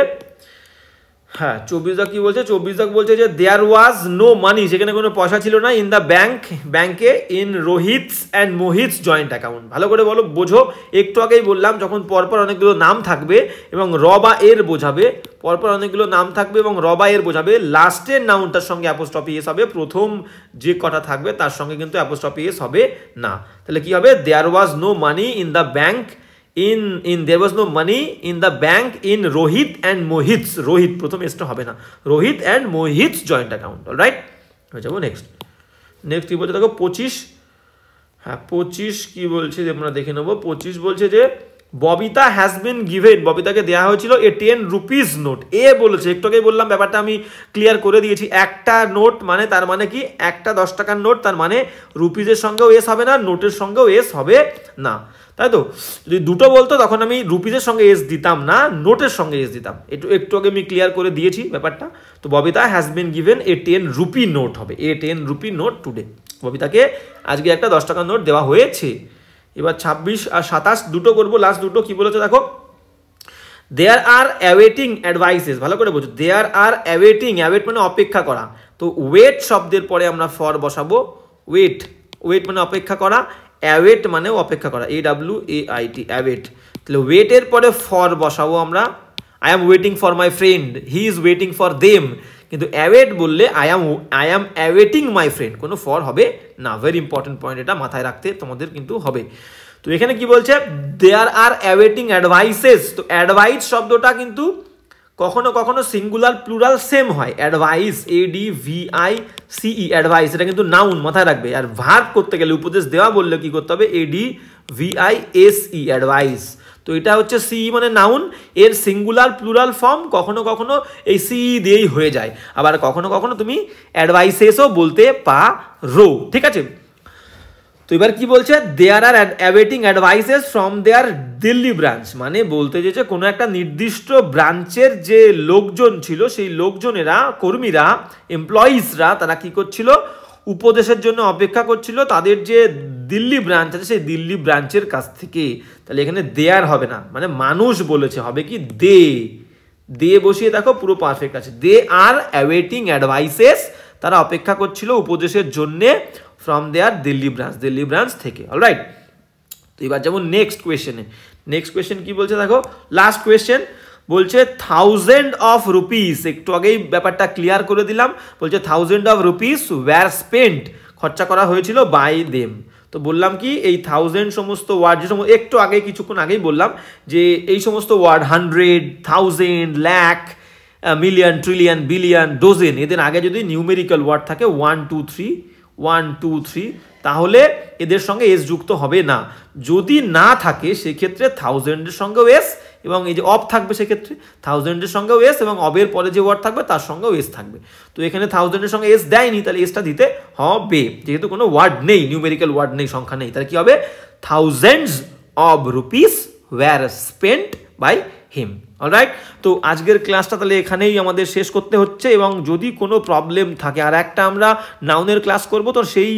হ্যাঁ 24 দাগ কি বলছে, 24 দাগ বলছে যে দেয়ার ওয়াজ নো মানি, সেখানে কোনো পয়সা ছিল না, ইন দ্য ব্যাংকে ইন রোহিতস অ্যান্ড মোহিতস জয়েন্ট অ্যাকাউন্ট। ভালো করে বলো, বোঝো। একটু আগেই বললাম, যখন পরপর অনেকগুলো নাম থাকবে এবং র বা এর বোঝাবে, পরপর অনেকগুলো নাম থাকবে এবং র বা এর বোঝাবে, লাস্টের নাউনটার সঙ্গে অ্যাপোস্ট্রফি এস হবে, প্রথম যে কটা থাকবে তার সঙ্গে কিন্তু অ্যাপোস্ট্রফি এস হবে না। তাহলে কি হবে, there was no money in the bank there was no money in the bank in Rohit and Mohit's, Rohit প্রথম এসটা হবে না, Rohit and Mohit's joint account। Alright, হয়ে যাবো নেক্সট। নেক্সট কি বলছে দেখো 25, হ্যাঁ 25 কি বলছে আমরা দেখে নেবো। 25 বলছে যে ববিতা হ্যাজ বিন গিভেন, ববিতাকে দেওয়া হয়েছিল এ 10 রুপিস নোট। এ বলেছে, একটু আগেই বললাম, ব্যাপারটা আমি ক্লিয়ার করে দিয়েছি। একটা নোট মানে তার মানে কি, একটা 10 টাকার নোট, তার মানে রুপিসের সঙ্গেও এস হবে না, নোটের সঙ্গেও এস হবে না, তাই তো। যদি দুটো বলতো তখন আমি রুপিসের সঙ্গে এস দিতাম না, নোটের সঙ্গে এস দিতাম। একটু আগে আমি ক্লিয়ার করে দিয়েছি ব্যাপারটা। তো Babita has been given a 10 rupee note হবে, এ 10 রুপি নোট টুডে। ববিতাকে আজকে একটা 10 টাকার নোট দেওয়া হয়েছে। এবার 26 আর 27 দুটো করবো, লাস্ট দুটো কি বলেছে দেখো। দেয়ার আর অ্যাওয়েটিং অ্যাডভাইসেস, ভালো করে বোঝো। দেয়ার আর অ্যাওয়েটিং, অ্যাওয়েট মানে অপেক্ষা করা। তো ওয়েট শব্দের পরে আমরা ফর বসাবো, ওয়েট, ওয়েট মানে অপেক্ষা করা, অ্যাওয়েট মানেও অপেক্ষা করা, AWAIT, অ্যাওয়েট। তাহলে ওয়েটের পরে ফর বসাবো আমরা, I am waiting for my friend, he is waiting for them. কিন্তু অ্যাওয়েট বললে I am awaiting my friend, কোনো ফর হবে না। ভেরি ইম্পর্টেন্ট পয়েন্ট, এটা মাথায় রাখতে তোমাদের কিন্তু হবে। তো এখানে কি বলছে, দেয়ার আর অ্যাওয়েটিং অ্যাডভাইসেস। তো অ্যাডভাইস শব্দটা কিন্তু কখনো কখনো সিঙ্গুলার প্লুরাল সেম হয়। অ্যাডভাইস, ADVICE, অ্যাডভাইস, এটা কিন্তু নাউন, মাথায় রাখবে। আর ভার্ব করতে গেলে, উপদেশ দেওয়া বললে কি করতে হবে, ADVISE, অ্যাডভাইস। তো এটা হচ্ছে সি মানে নাউন, এর সিঙ্গুলার প্লুরাল ফর্ম কখনো কখনো এই সি দিয়েই হয়ে যায়, আবার কখনো কখনো তুমি অ্যাডভাইসেসও বলতে পারো, ঠিক আছে। তো এবার কি বলছে, there are awaiting advices from their Delhi branch, মানে বলতে যেছে কোনো একটা নির্দিষ্ট ব্রাঞ্চের যে লোকজন ছিল, সেই লোকজনেরা, কর্মীরা, এমপ্লয়িজরা, তারা কি করছিল, উপদেশের জন্য অপেক্ষা করছিল তাদের যে দিল্লি ব্রাঞ্চ আছে সেই দিল্লি ব্রাঞ্চের কাছ থেকে। তাহলে এখানে দেয়ার হবে না, মানে মানুষ বলেছে, হবে কি দে বসিয়ে দেখো, পুরো পারফেক্ট আছে। দে আর অ্যাওয়েটিং অ্যাডভাইসেস, তারা অপেক্ষা করছিল উপদেশের জন্যে ফ্রম দেয়ার দিল্লি ব্রাঞ্চ থেকে। অলরাইট, তো এবার যেমন নেক্সট কোয়েশ্চেনে। নেক্সট কোয়েশ্চেন কি বলছে দেখো, লাস্ট কোয়েশ্চেন বলছে 1000 অফ রুপিস। একটু আগেই ব্যাপারটা ক্লিয়ার করে দিলাম। বলছে 1000 অফ রুপিস ওয়্যার স্পেন্ট, খরচা করা হয়েছিল বাই দেম। তো বললাম কি, এই 1000 সমস্ত ওয়ার্ড, যে সমস্ত একটু আগে কিছুক্ষণ আগেই বললাম যে এই সমস্ত word 100, 1000, lakh, million, trillion, billion, dozen, এদের আগে যদি নিউমেরিক্যাল ওয়ার্ড থাকে 1 2 3, তাহলে এদের সঙ্গে এস যুক্ত হবে না। যদি না থাকে সেক্ষেত্রে 1000 এর সঙ্গেও এস, এবং এই যে অফ থাকবে সেক্ষেত্রে 1000 এর সঙ্গেও এস, এবং অবের পরে যে ওয়ার্ড থাকবে তার সঙ্গেও এস থাকবে। তো এখানে 1000 এর সঙ্গে এস দেয়নি, তাহলে এসটা দিতে হবে, যেহেতু কোনো ওয়ার্ড নেই, নিউমেরিক্যাল ওয়ার্ড নেই, সংখ্যা নেই। তাহলে কি হবে, thousands of rupees were spent by him. Alright, তো আজকের ক্লাসটা তাহলে এখানেই আমাদের শেষ করতে হচ্ছে, এবং যদি কোনো প্রবলেম থাকে, আর একটা আমরা নাউনের ক্লাস করব, তো সেই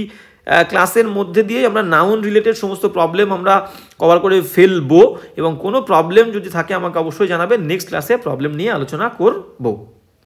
ক্লাসের মধ্যে দিয়ে আমরা নাউন রিলেটেড সমস্ত প্রবলেম আমরা কভার করে ফেলবো, এবং কোনো প্রবলেম যদি থাকে আমাকে অবশ্যই জানাবে, নেক্সট ক্লাসে প্রবলেম নিয়ে আলোচনা করব।